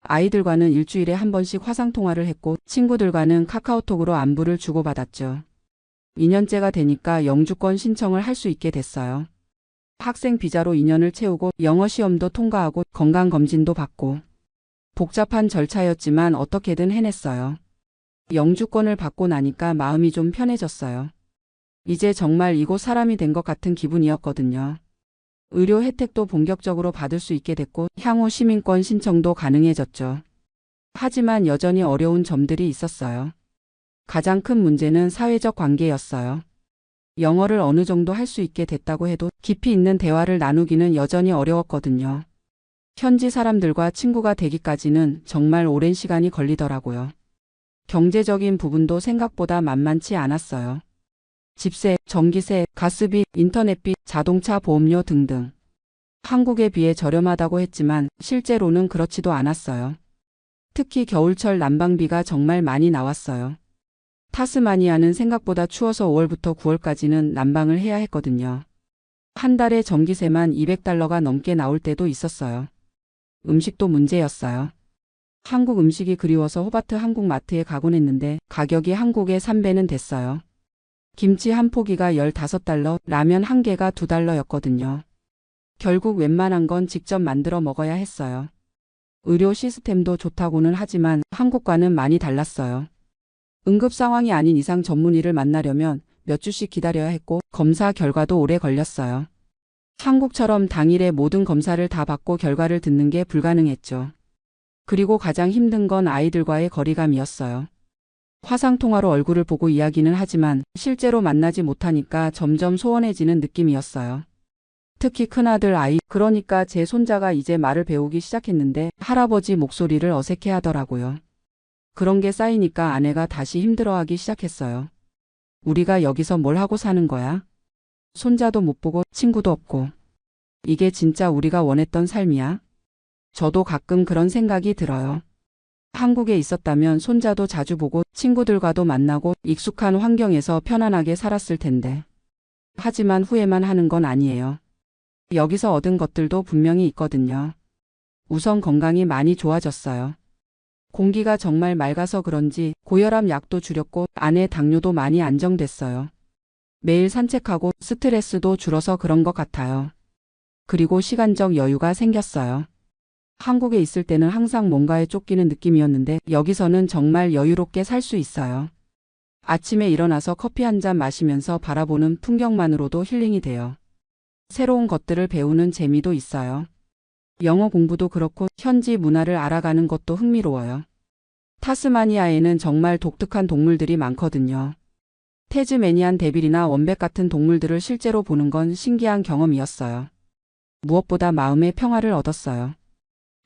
아이들과는 일주일에 한 번씩 화상통화를 했고 친구들과는 카카오톡으로 안부를 주고받았죠. 2년째가 되니까 영주권 신청을 할 수 있게 됐어요. 학생 비자로 2년을 채우고 영어 시험도 통과하고 건강검진도 받고 복잡한 절차였지만 어떻게든 해냈어요. 영주권을 받고 나니까 마음이 좀 편해졌어요. 이제 정말 이곳 사람이 된 것 같은 기분이었거든요. 의료 혜택도 본격적으로 받을 수 있게 됐고 향후 시민권 신청도 가능해졌죠. 하지만 여전히 어려운 점들이 있었어요. 가장 큰 문제는 사회적 관계였어요. 영어를 어느 정도 할 수 있게 됐다고 해도 깊이 있는 대화를 나누기는 여전히 어려웠거든요. 현지 사람들과 친구가 되기까지는 정말 오랜 시간이 걸리더라고요. 경제적인 부분도 생각보다 만만치 않았어요. 집세, 전기세, 가스비, 인터넷비, 자동차 보험료 등등. 한국에 비해 저렴하다고 했지만 실제로는 그렇지도 않았어요. 특히 겨울철 난방비가 정말 많이 나왔어요. 타스마니아는 생각보다 추워서 5월부터 9월까지는 난방을 해야 했거든요. 한 달에 전기세만 $200가 넘게 나올 때도 있었어요. 음식도 문제였어요. 한국 음식이 그리워서 호바트 한국마트에 가곤 했는데 가격이 한국의 3배는 됐어요. 김치 한 포기가 $15, 라면 한 개가 $2였거든요. 결국 웬만한 건 직접 만들어 먹어야 했어요. 의료 시스템도 좋다고는 하지만 한국과는 많이 달랐어요. 응급 상황이 아닌 이상 전문의를 만나려면 몇 주씩 기다려야 했고 검사 결과도 오래 걸렸어요. 한국처럼 당일에 모든 검사를 다 받고 결과를 듣는 게 불가능했죠. 그리고 가장 힘든 건 아이들과의 거리감이었어요. 화상통화로 얼굴을 보고 이야기는 하지만 실제로 만나지 못하니까 점점 소원해지는 느낌이었어요. 특히 큰아들 아이, 그러니까 제 손자가 이제 말을 배우기 시작했는데 할아버지 목소리를 어색해 하더라고요. 그런 게 쌓이니까 아내가 다시 힘들어하기 시작했어요. 우리가 여기서 뭘 하고 사는 거야? 손자도 못 보고 친구도 없고. 이게 진짜 우리가 원했던 삶이야? 저도 가끔 그런 생각이 들어요. 한국에 있었다면 손자도 자주 보고 친구들과도 만나고 익숙한 환경에서 편안하게 살았을 텐데. 하지만 후회만 하는 건 아니에요. 여기서 얻은 것들도 분명히 있거든요. 우선 건강이 많이 좋아졌어요. 공기가 정말 맑아서 그런지 고혈압 약도 줄였고 아내 당뇨도 많이 안정됐어요. 매일 산책하고 스트레스도 줄어서 그런 것 같아요. 그리고 시간적 여유가 생겼어요. 한국에 있을 때는 항상 뭔가에 쫓기는 느낌이었는데 여기서는 정말 여유롭게 살 수 있어요. 아침에 일어나서 커피 한 잔 마시면서 바라보는 풍경만으로도 힐링이 돼요. 새로운 것들을 배우는 재미도 있어요. 영어 공부도 그렇고 현지 문화를 알아가는 것도 흥미로워요. 타스마니아에는 정말 독특한 동물들이 많거든요. 태즈메니안 데빌이나 원백 같은 동물들을 실제로 보는 건 신기한 경험이었어요. 무엇보다 마음의 평화를 얻었어요.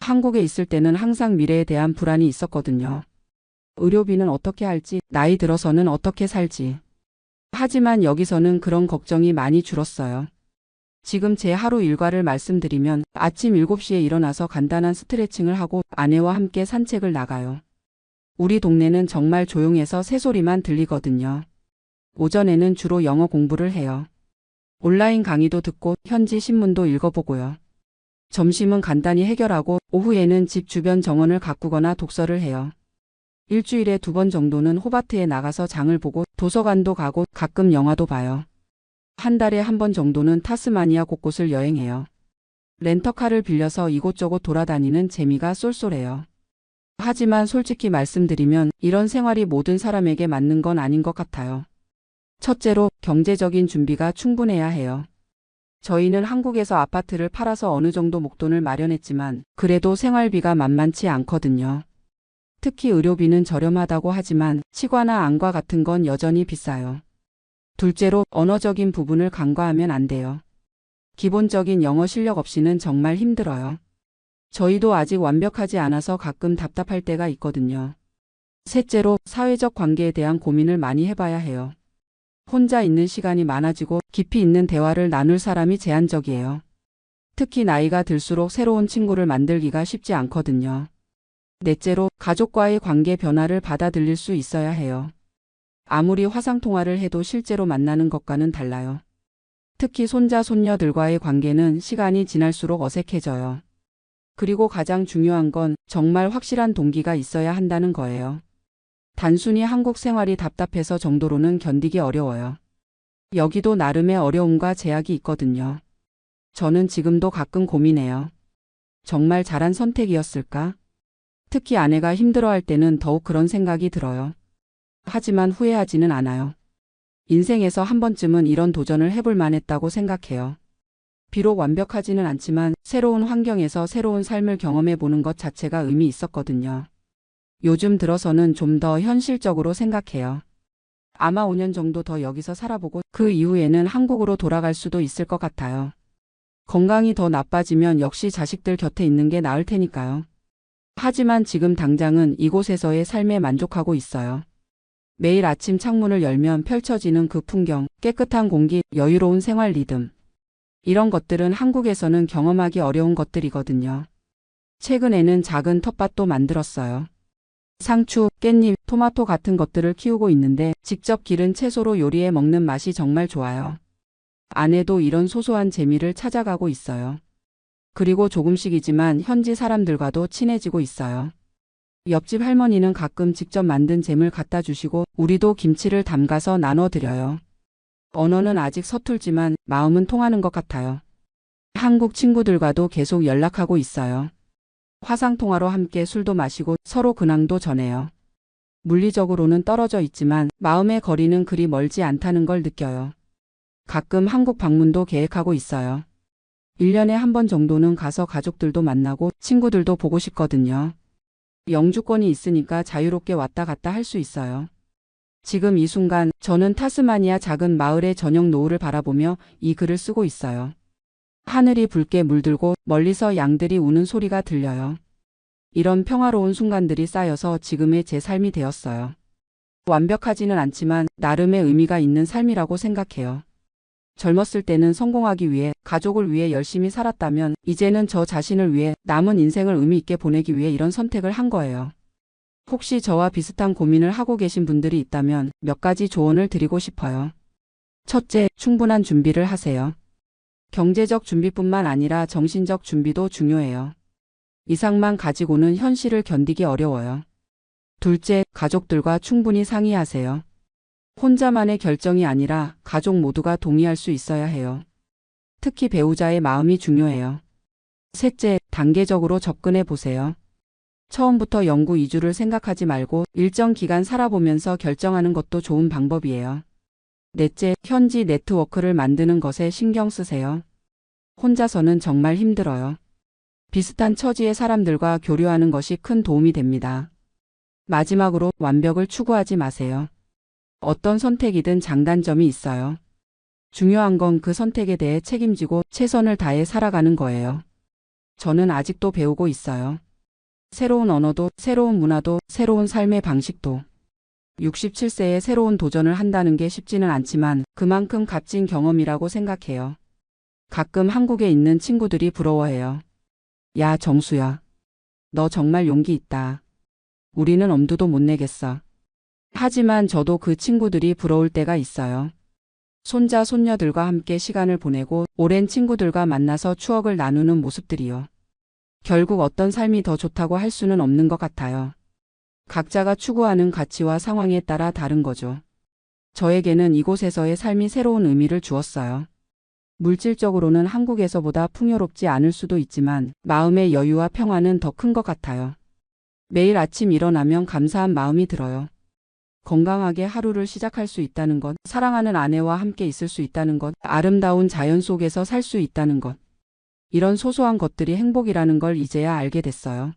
한국에 있을 때는 항상 미래에 대한 불안이 있었거든요. 의료비는 어떻게 할지, 나이 들어서는 어떻게 살지. 하지만 여기서는 그런 걱정이 많이 줄었어요. 지금 제 하루 일과를 말씀드리면 아침 7시에 일어나서 간단한 스트레칭을 하고 아내와 함께 산책을 나가요. 우리 동네는 정말 조용해서 새소리만 들리거든요. 오전에는 주로 영어 공부를 해요. 온라인 강의도 듣고 현지 신문도 읽어보고요. 점심은 간단히 해결하고 오후에는 집 주변 정원을 가꾸거나 독서를 해요. 일주일에 2번 정도는 호바트에 나가서 장을 보고 도서관도 가고 가끔 영화도 봐요. 한 달에 1번 정도는 타스마니아 곳곳을 여행해요. 렌터카를 빌려서 이곳저곳 돌아다니는 재미가 쏠쏠해요. 하지만 솔직히 말씀드리면 이런 생활이 모든 사람에게 맞는 건 아닌 것 같아요. 첫째로 경제적인 준비가 충분해야 해요. 저희는 한국에서 아파트를 팔아서 어느 정도 목돈을 마련했지만 그래도 생활비가 만만치 않거든요. 특히 의료비는 저렴하다고 하지만 치과나 안과 같은 건 여전히 비싸요. 둘째로 언어적인 부분을 간과하면 안 돼요. 기본적인 영어 실력 없이는 정말 힘들어요. 저희도 아직 완벽하지 않아서 가끔 답답할 때가 있거든요. 셋째로 사회적 관계에 대한 고민을 많이 해봐야 해요. 혼자 있는 시간이 많아지고 깊이 있는 대화를 나눌 사람이 제한적이에요. 특히 나이가 들수록 새로운 친구를 만들기가 쉽지 않거든요. 넷째로 가족과의 관계 변화를 받아들일 수 있어야 해요. 아무리 화상통화를 해도 실제로 만나는 것과는 달라요. 특히 손자, 손녀들과의 관계는 시간이 지날수록 어색해져요. 그리고 가장 중요한 건 정말 확실한 동기가 있어야 한다는 거예요. 단순히 한국 생활이 답답해서 정도로는 견디기 어려워요. 여기도 나름의 어려움과 제약이 있거든요. 저는 지금도 가끔 고민해요. 정말 잘한 선택이었을까? 특히 아내가 힘들어할 때는 더욱 그런 생각이 들어요. 하지만 후회하지는 않아요. 인생에서 한 번쯤은 이런 도전을 해볼 만했다고 생각해요. 비록 완벽하지는 않지만 새로운 환경에서 새로운 삶을 경험해 보는 것 자체가 의미 있었거든요. 요즘 들어서는 좀 더 현실적으로 생각해요. 아마 5년 정도 더 여기서 살아보고 그 이후에는 한국으로 돌아갈 수도 있을 것 같아요. 건강이 더 나빠지면 역시 자식들 곁에 있는 게 나을 테니까요. 하지만 지금 당장은 이곳에서의 삶에 만족하고 있어요. 매일 아침 창문을 열면 펼쳐지는 그 풍경, 깨끗한 공기, 여유로운 생활 리듬. 이런 것들은 한국에서는 경험하기 어려운 것들이거든요. 최근에는 작은 텃밭도 만들었어요. 상추, 깻잎, 토마토 같은 것들을 키우고 있는데 직접 기른 채소로 요리해 먹는 맛이 정말 좋아요. 아내도 이런 소소한 재미를 찾아가고 있어요. 그리고 조금씩이지만 현지 사람들과도 친해지고 있어요. 옆집 할머니는 가끔 직접 만든 잼을 갖다 주시고 우리도 김치를 담가서 나눠드려요. 언어는 아직 서툴지만 마음은 통하는 것 같아요. 한국 친구들과도 계속 연락하고 있어요. 화상통화로 함께 술도 마시고 서로 근황도 전해요. 물리적으로는 떨어져 있지만 마음의 거리는 그리 멀지 않다는 걸 느껴요. 가끔 한국 방문도 계획하고 있어요. 1년에 1번 정도는 가서 가족들도 만나고 친구들도 보고 싶거든요. 영주권이 있으니까 자유롭게 왔다 갔다 할 수 있어요. 지금 이 순간 저는 타스마니아 작은 마을의 저녁 노을을 바라보며 이 글을 쓰고 있어요. 하늘이 붉게 물들고 멀리서 양들이 우는 소리가 들려요. 이런 평화로운 순간들이 쌓여서 지금의 제 삶이 되었어요. 완벽하지는 않지만 나름의 의미가 있는 삶이라고 생각해요. 젊었을 때는 성공하기 위해, 가족을 위해 열심히 살았다면 이제는 저 자신을 위해 남은 인생을 의미 있게 보내기 위해 이런 선택을 한 거예요. 혹시 저와 비슷한 고민을 하고 계신 분들이 있다면 몇 가지 조언을 드리고 싶어요. 첫째, 충분한 준비를 하세요. 경제적 준비뿐만 아니라 정신적 준비도 중요해요. 이상만 가지고는 현실을 견디기 어려워요. 둘째, 가족들과 충분히 상의하세요. 혼자만의 결정이 아니라 가족 모두가 동의할 수 있어야 해요. 특히 배우자의 마음이 중요해요. 셋째, 단계적으로 접근해 보세요. 처음부터 영구 이주를 생각하지 말고 일정 기간 살아보면서 결정하는 것도 좋은 방법이에요. 넷째, 현지 네트워크를 만드는 것에 신경 쓰세요. 혼자서는 정말 힘들어요. 비슷한 처지의 사람들과 교류하는 것이 큰 도움이 됩니다. 마지막으로 완벽을 추구하지 마세요. 어떤 선택이든 장단점이 있어요. 중요한 건 그 선택에 대해 책임지고 최선을 다해 살아가는 거예요. 저는 아직도 배우고 있어요. 새로운 언어도, 새로운 문화도, 새로운 삶의 방식도. 67세에 새로운 도전을 한다는 게 쉽지는 않지만 그만큼 값진 경험이라고 생각해요. 가끔 한국에 있는 친구들이 부러워해요. 야, 정수야. 너 정말 용기 있다. 우리는 엄두도 못 내겠어. 하지만 저도 그 친구들이 부러울 때가 있어요. 손자, 손녀들과 함께 시간을 보내고 오랜 친구들과 만나서 추억을 나누는 모습들이요. 결국 어떤 삶이 더 좋다고 할 수는 없는 것 같아요. 각자가 추구하는 가치와 상황에 따라 다른 거죠. 저에게는 이곳에서의 삶이 새로운 의미를 주었어요. 물질적으로는 한국에서보다 풍요롭지 않을 수도 있지만 마음의 여유와 평화는 더 큰 것 같아요. 매일 아침 일어나면 감사한 마음이 들어요. 건강하게 하루를 시작할 수 있다는 것, 사랑하는 아내와 함께 있을 수 있다는 것, 아름다운 자연 속에서 살 수 있다는 것. 이런 소소한 것들이 행복이라는 걸 이제야 알게 됐어요.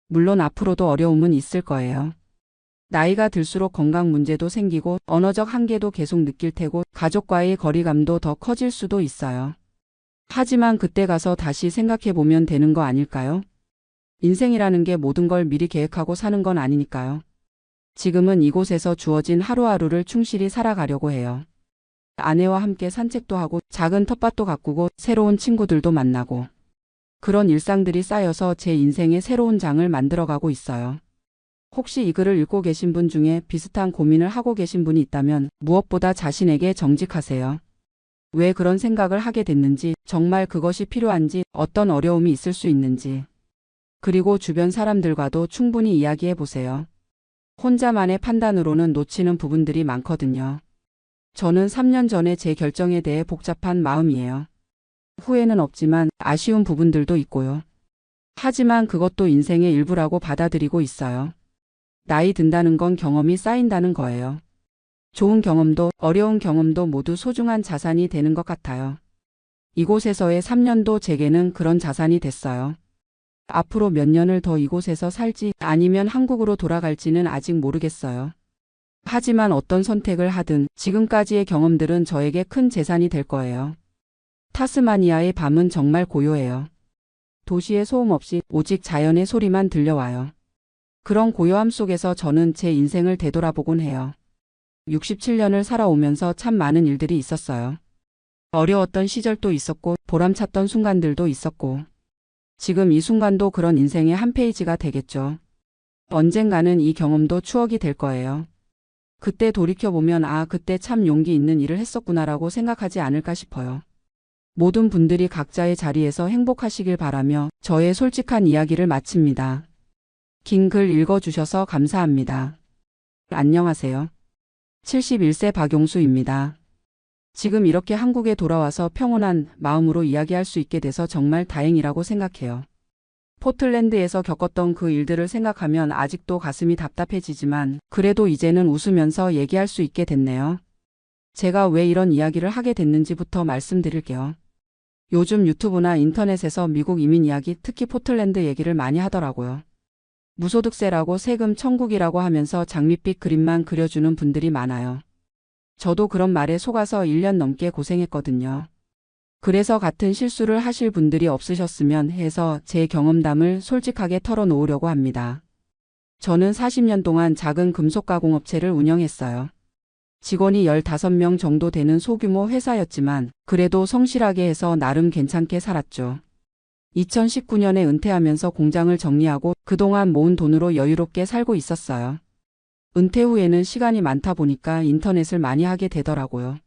물론 앞으로도 어려움은 있을 거예요. 나이가 들수록 건강 문제도 생기고 언어적 한계도 계속 느낄 테고 가족과의 거리감도 더 커질 수도 있어요. 하지만 그때 가서 다시 생각해 보면 되는 거 아닐까요? 인생이라는 게 모든 걸 미리 계획하고 사는 건 아니니까요. 지금은 이곳에서 주어진 하루하루를 충실히 살아가려고 해요. 아내와 함께 산책도 하고 작은 텃밭도 가꾸고 새로운 친구들도 만나고 그런 일상들이 쌓여서 제 인생의 새로운 장을 만들어가고 있어요. 혹시 이 글을 읽고 계신 분 중에 비슷한 고민을 하고 계신 분이 있다면 무엇보다 자신에게 정직하세요. 왜 그런 생각을 하게 됐는지, 정말 그것이 필요한지, 어떤 어려움이 있을 수 있는지. 그리고 주변 사람들과도 충분히 이야기해 보세요. 혼자만의 판단으로는 놓치는 부분들이 많거든요. 저는 3년 전에 제 결정에 대해 복잡한 마음이에요. 후회는 없지만 아쉬운 부분들도 있고요. 하지만 그것도 인생의 일부라고 받아들이고 있어요. 나이 든다는 건 경험이 쌓인다는 거예요. 좋은 경험도 어려운 경험도 모두 소중한 자산이 되는 것 같아요. 이곳에서의 3년도 제게는 그런 자산이 됐어요. 앞으로 몇 년을 더 이곳에서 살지 아니면 한국으로 돌아갈지는 아직 모르겠어요. 하지만 어떤 선택을 하든 지금까지의 경험들은 저에게 큰 재산이 될 거예요. 타스마니아의 밤은 정말 고요해요. 도시의 소음 없이 오직 자연의 소리만 들려와요. 그런 고요함 속에서 저는 제 인생을 되돌아보곤 해요. 67년을 살아오면서 참 많은 일들이 있었어요. 어려웠던 시절도 있었고 보람찼던 순간들도 있었고 지금 이 순간도 그런 인생의 한 페이지가 되겠죠. 언젠가는 이 경험도 추억이 될 거예요. 그때 돌이켜보면 아, 그때 참 용기 있는 일을 했었구나라고 생각하지 않을까 싶어요. 모든 분들이 각자의 자리에서 행복하시길 바라며 저의 솔직한 이야기를 마칩니다. 긴 글 읽어주셔서 감사합니다. 안녕하세요. 71세 박용수입니다. 지금 이렇게 한국에 돌아와서 평온한 마음으로 이야기할 수 있게 돼서 정말 다행이라고 생각해요. 포틀랜드에서 겪었던 그 일들을 생각하면 아직도 가슴이 답답해지지만 그래도 이제는 웃으면서 얘기할 수 있게 됐네요. 제가 왜 이런 이야기를 하게 됐는지부터 말씀드릴게요. 요즘 유튜브나 인터넷에서 미국 이민 이야기, 특히 포틀랜드 얘기를 많이 하더라고요. 무소득세라고 세금 천국이라고 하면서 장밋빛 그림만 그려주는 분들이 많아요. 저도 그런 말에 속아서 1년 넘게 고생했거든요. 그래서 같은 실수를 하실 분들이 없으셨으면 해서 제 경험담을 솔직하게 털어놓으려고 합니다. 저는 40년 동안 작은 금속가공업체를 운영했어요. 직원이 15명 정도 되는 소규모 회사였지만 그래도 성실하게 해서 나름 괜찮게 살았죠. 2019년에 은퇴하면서 공장을 정리하고 그동안 모은 돈으로 여유롭게 살고 있었어요. 은퇴 후에는 시간이 많다 보니까 인터넷을 많이 하게 되더라고요.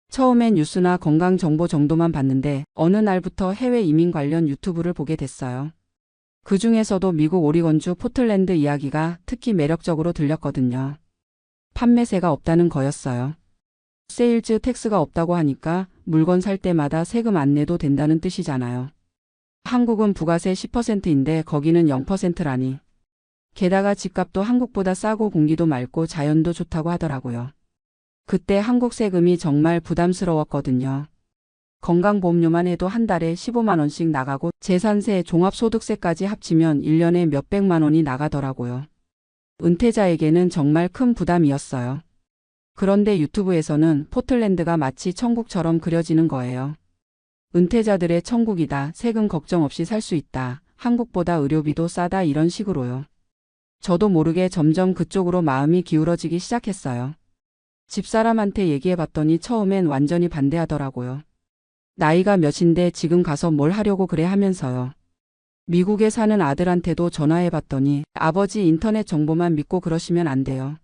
처음엔 뉴스나 건강 정보 정도만 봤는데 어느 날부터 해외 이민 관련 유튜브를 보게 됐어요. 그 중에서도 미국 오리건주 포틀랜드 이야기가 특히 매력적으로 들렸거든요. 판매세가 없다는 거였어요. 세일즈 텍스가 없다고 하니까 물건 살 때마다 세금 안 내도 된다는 뜻이잖아요. 한국은 부가세 10%인데 거기는 0%라니. 게다가 집값도 한국보다 싸고 공기도 맑고 자연도 좋다고 하더라고요. 그때 한국 세금이 정말 부담스러웠거든요. 건강보험료만 해도 한 달에 15만 원씩 나가고 재산세, 종합소득세까지 합치면 1년에 몇백만 원이 나가더라고요. 은퇴자에게는 정말 큰 부담이었어요. 그런데 유튜브에서는 포틀랜드가 마치 천국처럼 그려지는 거예요. 은퇴자들의 천국이다. 세금 걱정 없이 살 수 있다. 한국보다 의료비도 싸다. 이런 식으로요. 저도 모르게 점점 그쪽으로 마음이 기울어지기 시작했어요. 집사람한테 얘기해봤더니 처음엔 완전히 반대하더라고요. 나이가 몇인데 지금 가서 뭘 하려고 그래 하면서요. 미국에 사는 아들한테도 전화해봤더니 아버지 인터넷 정보만 믿고 그러시면 안 돼요.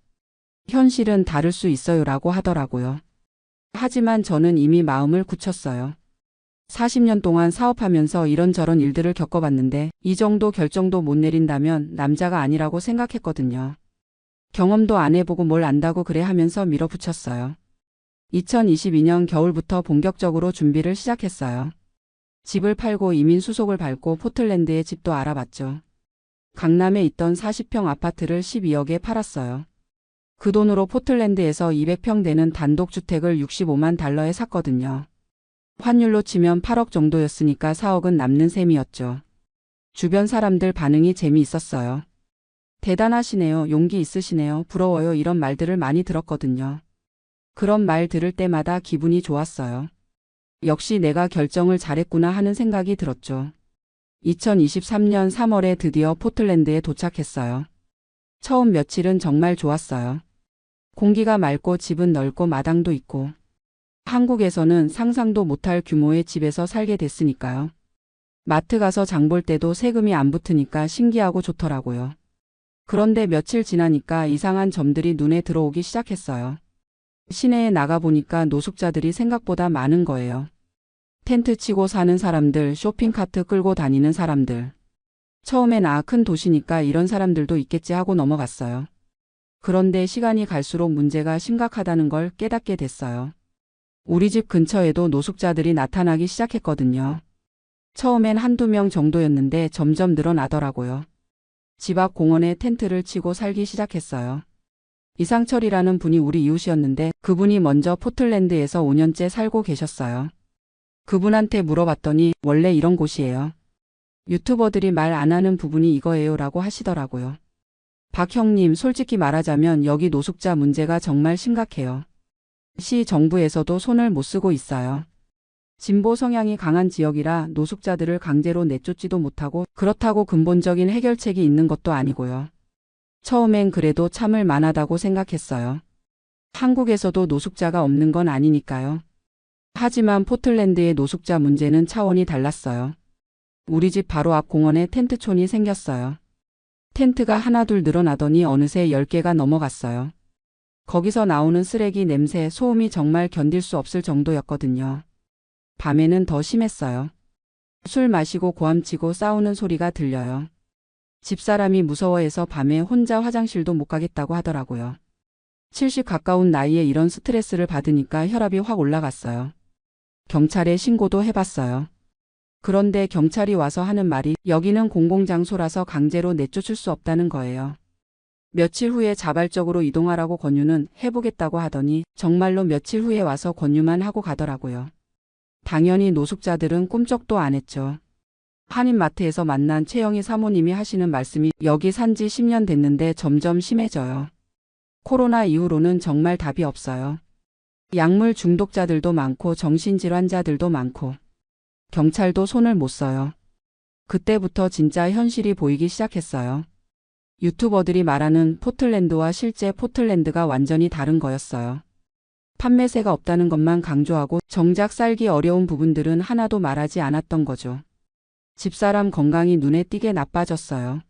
현실은 다를 수 있어요 라고 하더라고요. 하지만 저는 이미 마음을 굳혔어요. 40년 동안 사업하면서 이런저런 일들을 겪어봤는데 이 정도 결정도 못 내린다면 남자가 아니라고 생각했거든요. 경험도 안 해보고 뭘 안다고 그래 하면서 밀어붙였어요. 2022년 겨울부터 본격적으로 준비를 시작했어요. 집을 팔고 이민 수속을 밟고 포틀랜드에 집도 알아봤죠. 강남에 있던 40평 아파트를 12억에 팔았어요. 그 돈으로 포틀랜드에서 200평 되는 단독주택을 65만 달러에 샀거든요. 환율로 치면 8억 정도였으니까 4억은 남는 셈이었죠. 주변 사람들 반응이 재미있었어요. 대단하시네요. 용기 있으시네요. 부러워요. 이런 말들을 많이 들었거든요. 그런 말 들을 때마다 기분이 좋았어요. 역시 내가 결정을 잘했구나 하는 생각이 들었죠. 2023년 3월에 드디어 포틀랜드에 도착했어요. 처음 며칠은 정말 좋았어요. 공기가 맑고 집은 넓고 마당도 있고. 한국에서는 상상도 못할 규모의 집에서 살게 됐으니까요. 마트 가서 장볼 때도 세금이 안 붙으니까 신기하고 좋더라고요. 그런데 며칠 지나니까 이상한 점들이 눈에 들어오기 시작했어요. 시내에 나가보니까 노숙자들이 생각보다 많은 거예요. 텐트 치고 사는 사람들, 쇼핑카트 끌고 다니는 사람들. 처음엔 큰 도시니까 이런 사람들도 있겠지 하고 넘어갔어요. 그런데 시간이 갈수록 문제가 심각하다는 걸 깨닫게 됐어요. 우리 집 근처에도 노숙자들이 나타나기 시작했거든요. 처음엔 한두 명 정도였는데 점점 늘어나더라고요. 집 앞 공원에 텐트를 치고 살기 시작했어요. 이상철이라는 분이 우리 이웃이었는데 그분이 먼저 포틀랜드에서 5년째 살고 계셨어요. 그분한테 물어봤더니 원래 이런 곳이에요. 유튜버들이 말 안 하는 부분이 이거예요 라고 하시더라고요. 박 형님, 솔직히 말하자면 여기 노숙자 문제가 정말 심각해요. 시 정부에서도 손을 못 쓰고 있어요. 진보 성향이 강한 지역이라 노숙자들을 강제로 내쫓지도 못하고 그렇다고 근본적인 해결책이 있는 것도 아니고요. 처음엔 그래도 참을 만하다고 생각했어요. 한국에서도 노숙자가 없는 건 아니니까요. 하지만 포틀랜드의 노숙자 문제는 차원이 달랐어요. 우리 집 바로 앞 공원에 텐트촌이 생겼어요. 텐트가 하나둘 늘어나더니 어느새 10개가 넘어갔어요. 거기서 나오는 쓰레기 냄새, 소음이 정말 견딜 수 없을 정도였거든요. 밤에는 더 심했어요. 술 마시고 고함치고 싸우는 소리가 들려요. 집사람이 무서워해서 밤에 혼자 화장실도 못 가겠다고 하더라고요. 70 가까운 나이에 이런 스트레스를 받으니까 혈압이 확 올라갔어요. 경찰에 신고도 해봤어요. 그런데 경찰이 와서 하는 말이 여기는 공공장소라서 강제로 내쫓을 수 없다는 거예요. 며칠 후에 자발적으로 이동하라고 권유는 해보겠다고 하더니 정말로 며칠 후에 와서 권유만 하고 가더라고요. 당연히 노숙자들은 꿈쩍도 안 했죠. 한인마트에서 만난 최영희 사모님이 하시는 말씀이 여기 산지 10년 됐는데 점점 심해져요. 코로나 이후로는 정말 답이 없어요. 약물 중독자들도 많고 정신질환자들도 많고 경찰도 손을 못 써요. 그때부터 진짜 현실이 보이기 시작했어요. 유튜버들이 말하는 포틀랜드와 실제 포틀랜드가 완전히 다른 거였어요. 판매세가 없다는 것만 강조하고 정작 살기 어려운 부분들은 하나도 말하지 않았던 거죠. 집사람 건강이 눈에 띄게 나빠졌어요.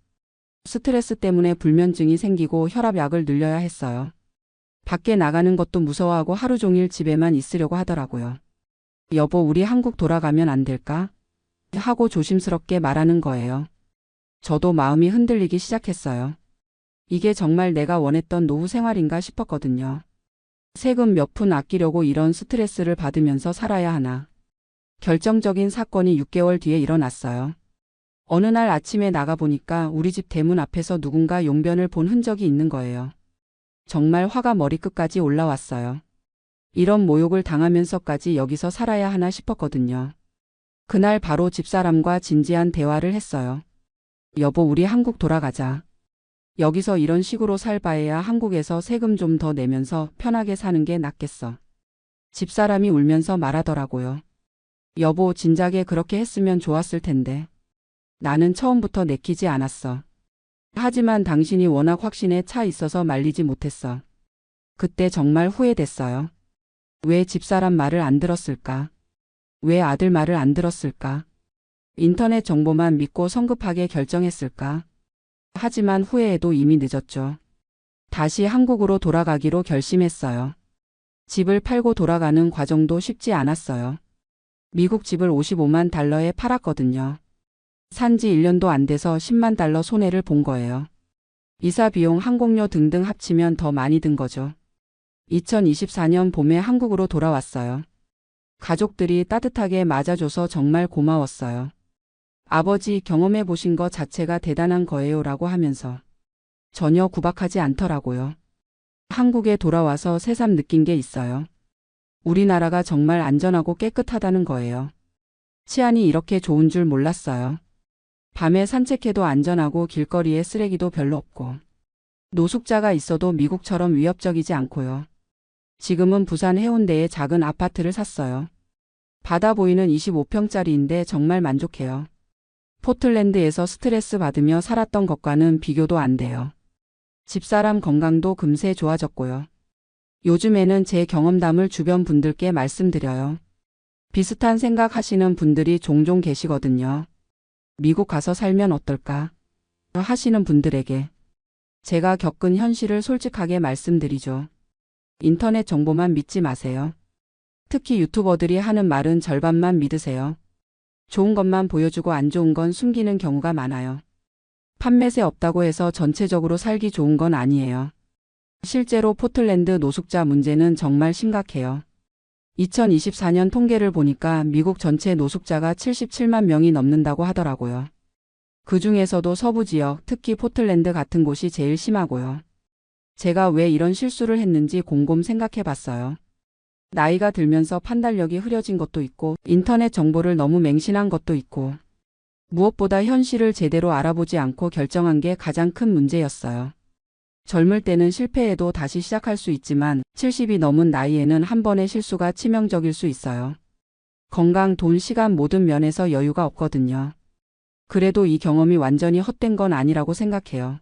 스트레스 때문에 불면증이 생기고 혈압약을 늘려야 했어요. 밖에 나가는 것도 무서워하고 하루 종일 집에만 있으려고 하더라고요. 여보, 우리 한국 돌아가면 안 될까? 하고 조심스럽게 말하는 거예요. 저도 마음이 흔들리기 시작했어요. 이게 정말 내가 원했던 노후 생활인가 싶었거든요. 세금 몇 푼 아끼려고 이런 스트레스를 받으면서 살아야 하나. 결정적인 사건이 6개월 뒤에 일어났어요. 어느 날 아침에 나가보니까 우리 집 대문 앞에서 누군가 용변을 본 흔적이 있는 거예요. 정말 화가 머리끝까지 올라왔어요. 이런 모욕을 당하면서까지 여기서 살아야 하나 싶었거든요. 그날 바로 집사람과 진지한 대화를 했어요. 여보, 우리 한국 돌아가자. 여기서 이런 식으로 살 바에야 한국에서 세금 좀 더 내면서 편하게 사는 게 낫겠어. 집사람이 울면서 말하더라고요. 여보, 진작에 그렇게 했으면 좋았을 텐데. 나는 처음부터 내키지 않았어. 하지만 당신이 워낙 확신에 차 있어서 말리지 못했어. 그때 정말 후회됐어요. 왜 집사람 말을 안 들었을까? 왜 아들 말을 안 들었을까? 인터넷 정보만 믿고 성급하게 결정했을까? 하지만 후회해도 이미 늦었죠. 다시 한국으로 돌아가기로 결심했어요. 집을 팔고 돌아가는 과정도 쉽지 않았어요. 미국 집을 55만 달러에 팔았거든요. 산지 1년도 안 돼서 10만 달러 손해를 본 거예요. 이사 비용, 항공료 등등 합치면 더 많이 든 거죠. 2024년 봄에 한국으로 돌아왔어요. 가족들이 따뜻하게 맞아줘서 정말 고마웠어요. 아버지, 경험해 보신 것 자체가 대단한 거예요 라고 하면서 전혀 구박하지 않더라고요. 한국에 돌아와서 새삼 느낀 게 있어요. 우리나라가 정말 안전하고 깨끗하다는 거예요. 치안이 이렇게 좋은 줄 몰랐어요. 밤에 산책해도 안전하고 길거리에 쓰레기도 별로 없고 노숙자가 있어도 미국처럼 위협적이지 않고요. 지금은 부산 해운대에 작은 아파트를 샀어요. 바다 보이는 25평짜리인데 정말 만족해요. 포틀랜드에서 스트레스 받으며 살았던 것과는 비교도 안 돼요. 집사람 건강도 금세 좋아졌고요. 요즘에는 제 경험담을 주변 분들께 말씀드려요. 비슷한 생각 하시는 분들이 종종 계시거든요. 미국 가서 살면 어떨까? 하시는 분들에게 제가 겪은 현실을 솔직하게 말씀드리죠. 인터넷 정보만 믿지 마세요. 특히 유튜버들이 하는 말은 절반만 믿으세요. 좋은 것만 보여주고 안 좋은 건 숨기는 경우가 많아요. 판매세 없다고 해서 전체적으로 살기 좋은 건 아니에요. 실제로 포틀랜드 노숙자 문제는 정말 심각해요. 2024년 통계를 보니까 미국 전체 노숙자가 77만 명이 넘는다고 하더라고요. 그 중에서도 서부 지역, 특히 포틀랜드 같은 곳이 제일 심하고요. 제가 왜 이런 실수를 했는지 곰곰 생각해 봤어요. 나이가 들면서 판단력이 흐려진 것도 있고 인터넷 정보를 너무 맹신한 것도 있고 무엇보다 현실을 제대로 알아보지 않고 결정한 게 가장 큰 문제였어요. 젊을 때는 실패해도 다시 시작할 수 있지만 70이 넘은 나이에는 한 번의 실수가 치명적일 수 있어요. 건강, 돈, 시간 모든 면에서 여유가 없거든요. 그래도 이 경험이 완전히 헛된 건 아니라고 생각해요.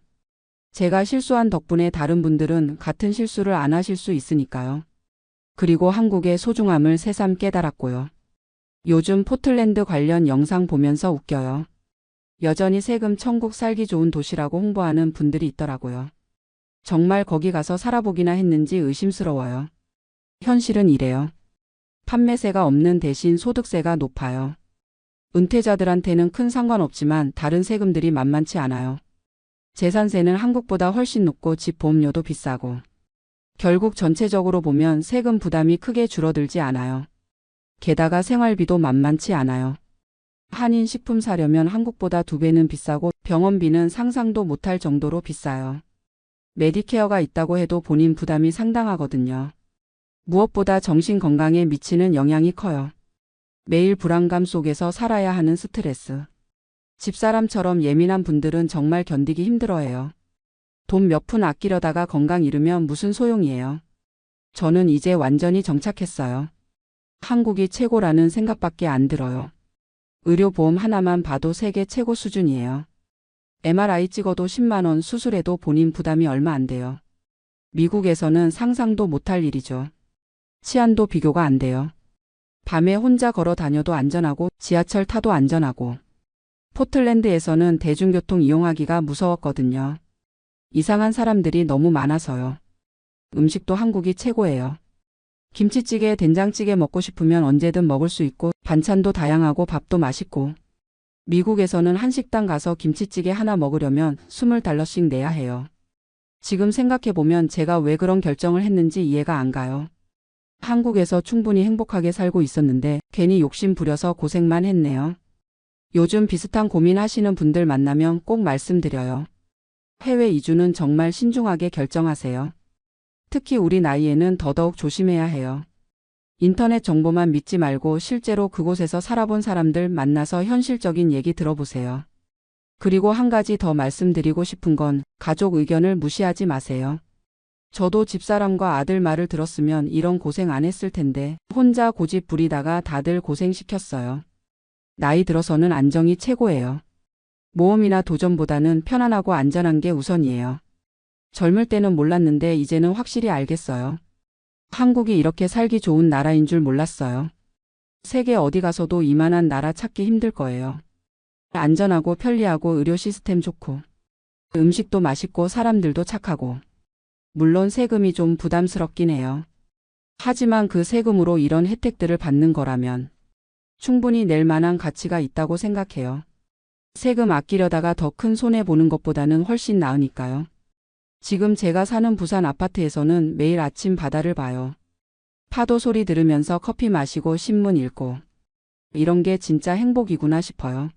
제가 실수한 덕분에 다른 분들은 같은 실수를 안 하실 수 있으니까요. 그리고 한국의 소중함을 새삼 깨달았고요. 요즘 포틀랜드 관련 영상 보면서 웃겨요. 여전히 세금 천국 살기 좋은 도시라고 홍보하는 분들이 있더라고요. 정말 거기 가서 살아보기나 했는지 의심스러워요. 현실은 이래요. 판매세가 없는 대신 소득세가 높아요. 은퇴자들한테는 큰 상관없지만 다른 세금들이 만만치 않아요. 재산세는 한국보다 훨씬 높고 집 보험료도 비싸고. 결국 전체적으로 보면 세금 부담이 크게 줄어들지 않아요. 게다가 생활비도 만만치 않아요. 한인 식품 사려면 한국보다 2배는 비싸고 병원비는 상상도 못할 정도로 비싸요. 메디케어가 있다고 해도 본인 부담이 상당하거든요. 무엇보다 정신 건강에 미치는 영향이 커요. 매일 불안감 속에서 살아야 하는 스트레스. 집사람처럼 예민한 분들은 정말 견디기 힘들어해요. 돈 몇 푼 아끼려다가 건강 잃으면 무슨 소용이에요. 저는 이제 완전히 정착했어요. 한국이 최고라는 생각밖에 안 들어요. 의료보험 하나만 봐도 세계 최고 수준이에요. MRI 찍어도 10만 원, 수술해도 본인 부담이 얼마 안 돼요. 미국에서는 상상도 못할 일이죠. 치안도 비교가 안 돼요. 밤에 혼자 걸어 다녀도 안전하고 지하철 타도 안전하고. 포틀랜드에서는 대중교통 이용하기가 무서웠거든요. 이상한 사람들이 너무 많아서요. 음식도 한국이 최고예요. 김치찌개, 된장찌개 먹고 싶으면 언제든 먹을 수 있고 반찬도 다양하고 밥도 맛있고. 미국에서는 한식당 가서 김치찌개 하나 먹으려면 $20씩 내야 해요. 지금 생각해보면 제가 왜 그런 결정을 했는지 이해가 안 가요. 한국에서 충분히 행복하게 살고 있었는데 괜히 욕심 부려서 고생만 했네요. 요즘 비슷한 고민하시는 분들 만나면 꼭 말씀드려요. 해외 이주는 정말 신중하게 결정하세요. 특히 우리 나이에는 더더욱 조심해야 해요. 인터넷 정보만 믿지 말고 실제로 그곳에서 살아본 사람들 만나서 현실적인 얘기 들어보세요. 그리고 한 가지 더 말씀드리고 싶은 건 가족 의견을 무시하지 마세요. 저도 집사람과 아들 말을 들었으면 이런 고생 안 했을 텐데 혼자 고집 부리다가 다들 고생시켰어요. 나이 들어서는 안정이 최고예요. 모험이나 도전보다는 편안하고 안전한 게 우선이에요. 젊을 때는 몰랐는데 이제는 확실히 알겠어요. 한국이 이렇게 살기 좋은 나라인 줄 몰랐어요. 세계 어디 가서도 이만한 나라 찾기 힘들 거예요. 안전하고 편리하고 의료 시스템 좋고 음식도 맛있고 사람들도 착하고 물론 세금이 좀 부담스럽긴 해요. 하지만 그 세금으로 이런 혜택들을 받는 거라면 충분히 낼 만한 가치가 있다고 생각해요. 세금 아끼려다가 더 큰 손해 보는 것보다는 훨씬 나으니까요. 지금 제가 사는 부산 아파트에서는 매일 아침 바다를 봐요. 파도 소리 들으면서 커피 마시고 신문 읽고 이런 게 진짜 행복이구나 싶어요.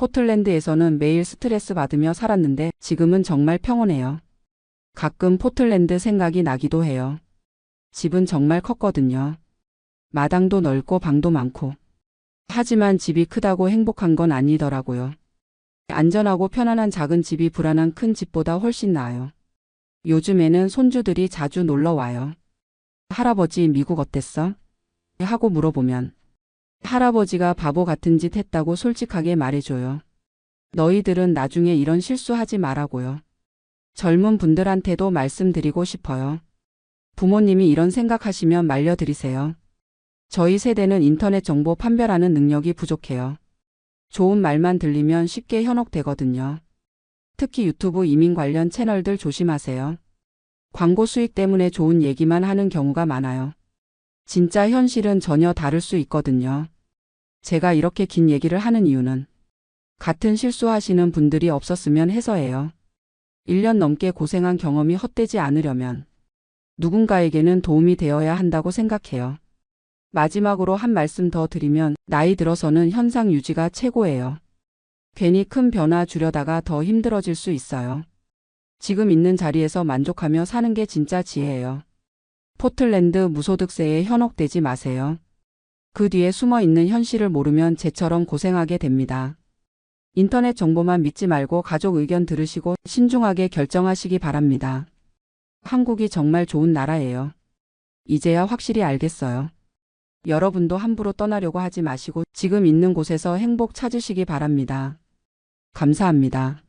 포틀랜드에서는 매일 스트레스 받으며 살았는데 지금은 정말 평온해요. 가끔 포틀랜드 생각이 나기도 해요. 집은 정말 컸거든요. 마당도 넓고 방도 많고. 하지만 집이 크다고 행복한 건 아니더라고요. 안전하고 편안한 작은 집이 불안한 큰 집보다 훨씬 나아요. 요즘에는 손주들이 자주 놀러 와요. 할아버지 미국 어땠어? 하고 물어보면 할아버지가 바보 같은 짓 했다고 솔직하게 말해줘요. 너희들은 나중에 이런 실수하지 말라고요. 젊은 분들한테도 말씀드리고 싶어요. 부모님이 이런 생각하시면 말려드리세요. 저희 세대는 인터넷 정보 판별하는 능력이 부족해요. 좋은 말만 들리면 쉽게 현혹되거든요. 특히 유튜브 이민 관련 채널들 조심하세요. 광고 수익 때문에 좋은 얘기만 하는 경우가 많아요. 진짜 현실은 전혀 다를 수 있거든요. 제가 이렇게 긴 얘기를 하는 이유는 같은 실수하시는 분들이 없었으면 해서예요. 1년 넘게 고생한 경험이 헛되지 않으려면 누군가에게는 도움이 되어야 한다고 생각해요. 마지막으로 한 말씀 더 드리면 나이 들어서는 현상 유지가 최고예요. 괜히 큰 변화 주려다가 더 힘들어질 수 있어요. 지금 있는 자리에서 만족하며 사는 게 진짜 지혜예요. 포틀랜드 무소득세에 현혹되지 마세요. 그 뒤에 숨어 있는 현실을 모르면 쟤처럼 고생하게 됩니다. 인터넷 정보만 믿지 말고 가족 의견 들으시고 신중하게 결정하시기 바랍니다. 한국이 정말 좋은 나라예요. 이제야 확실히 알겠어요. 여러분도 함부로 떠나려고 하지 마시고 지금 있는 곳에서 행복 찾으시기 바랍니다. 감사합니다.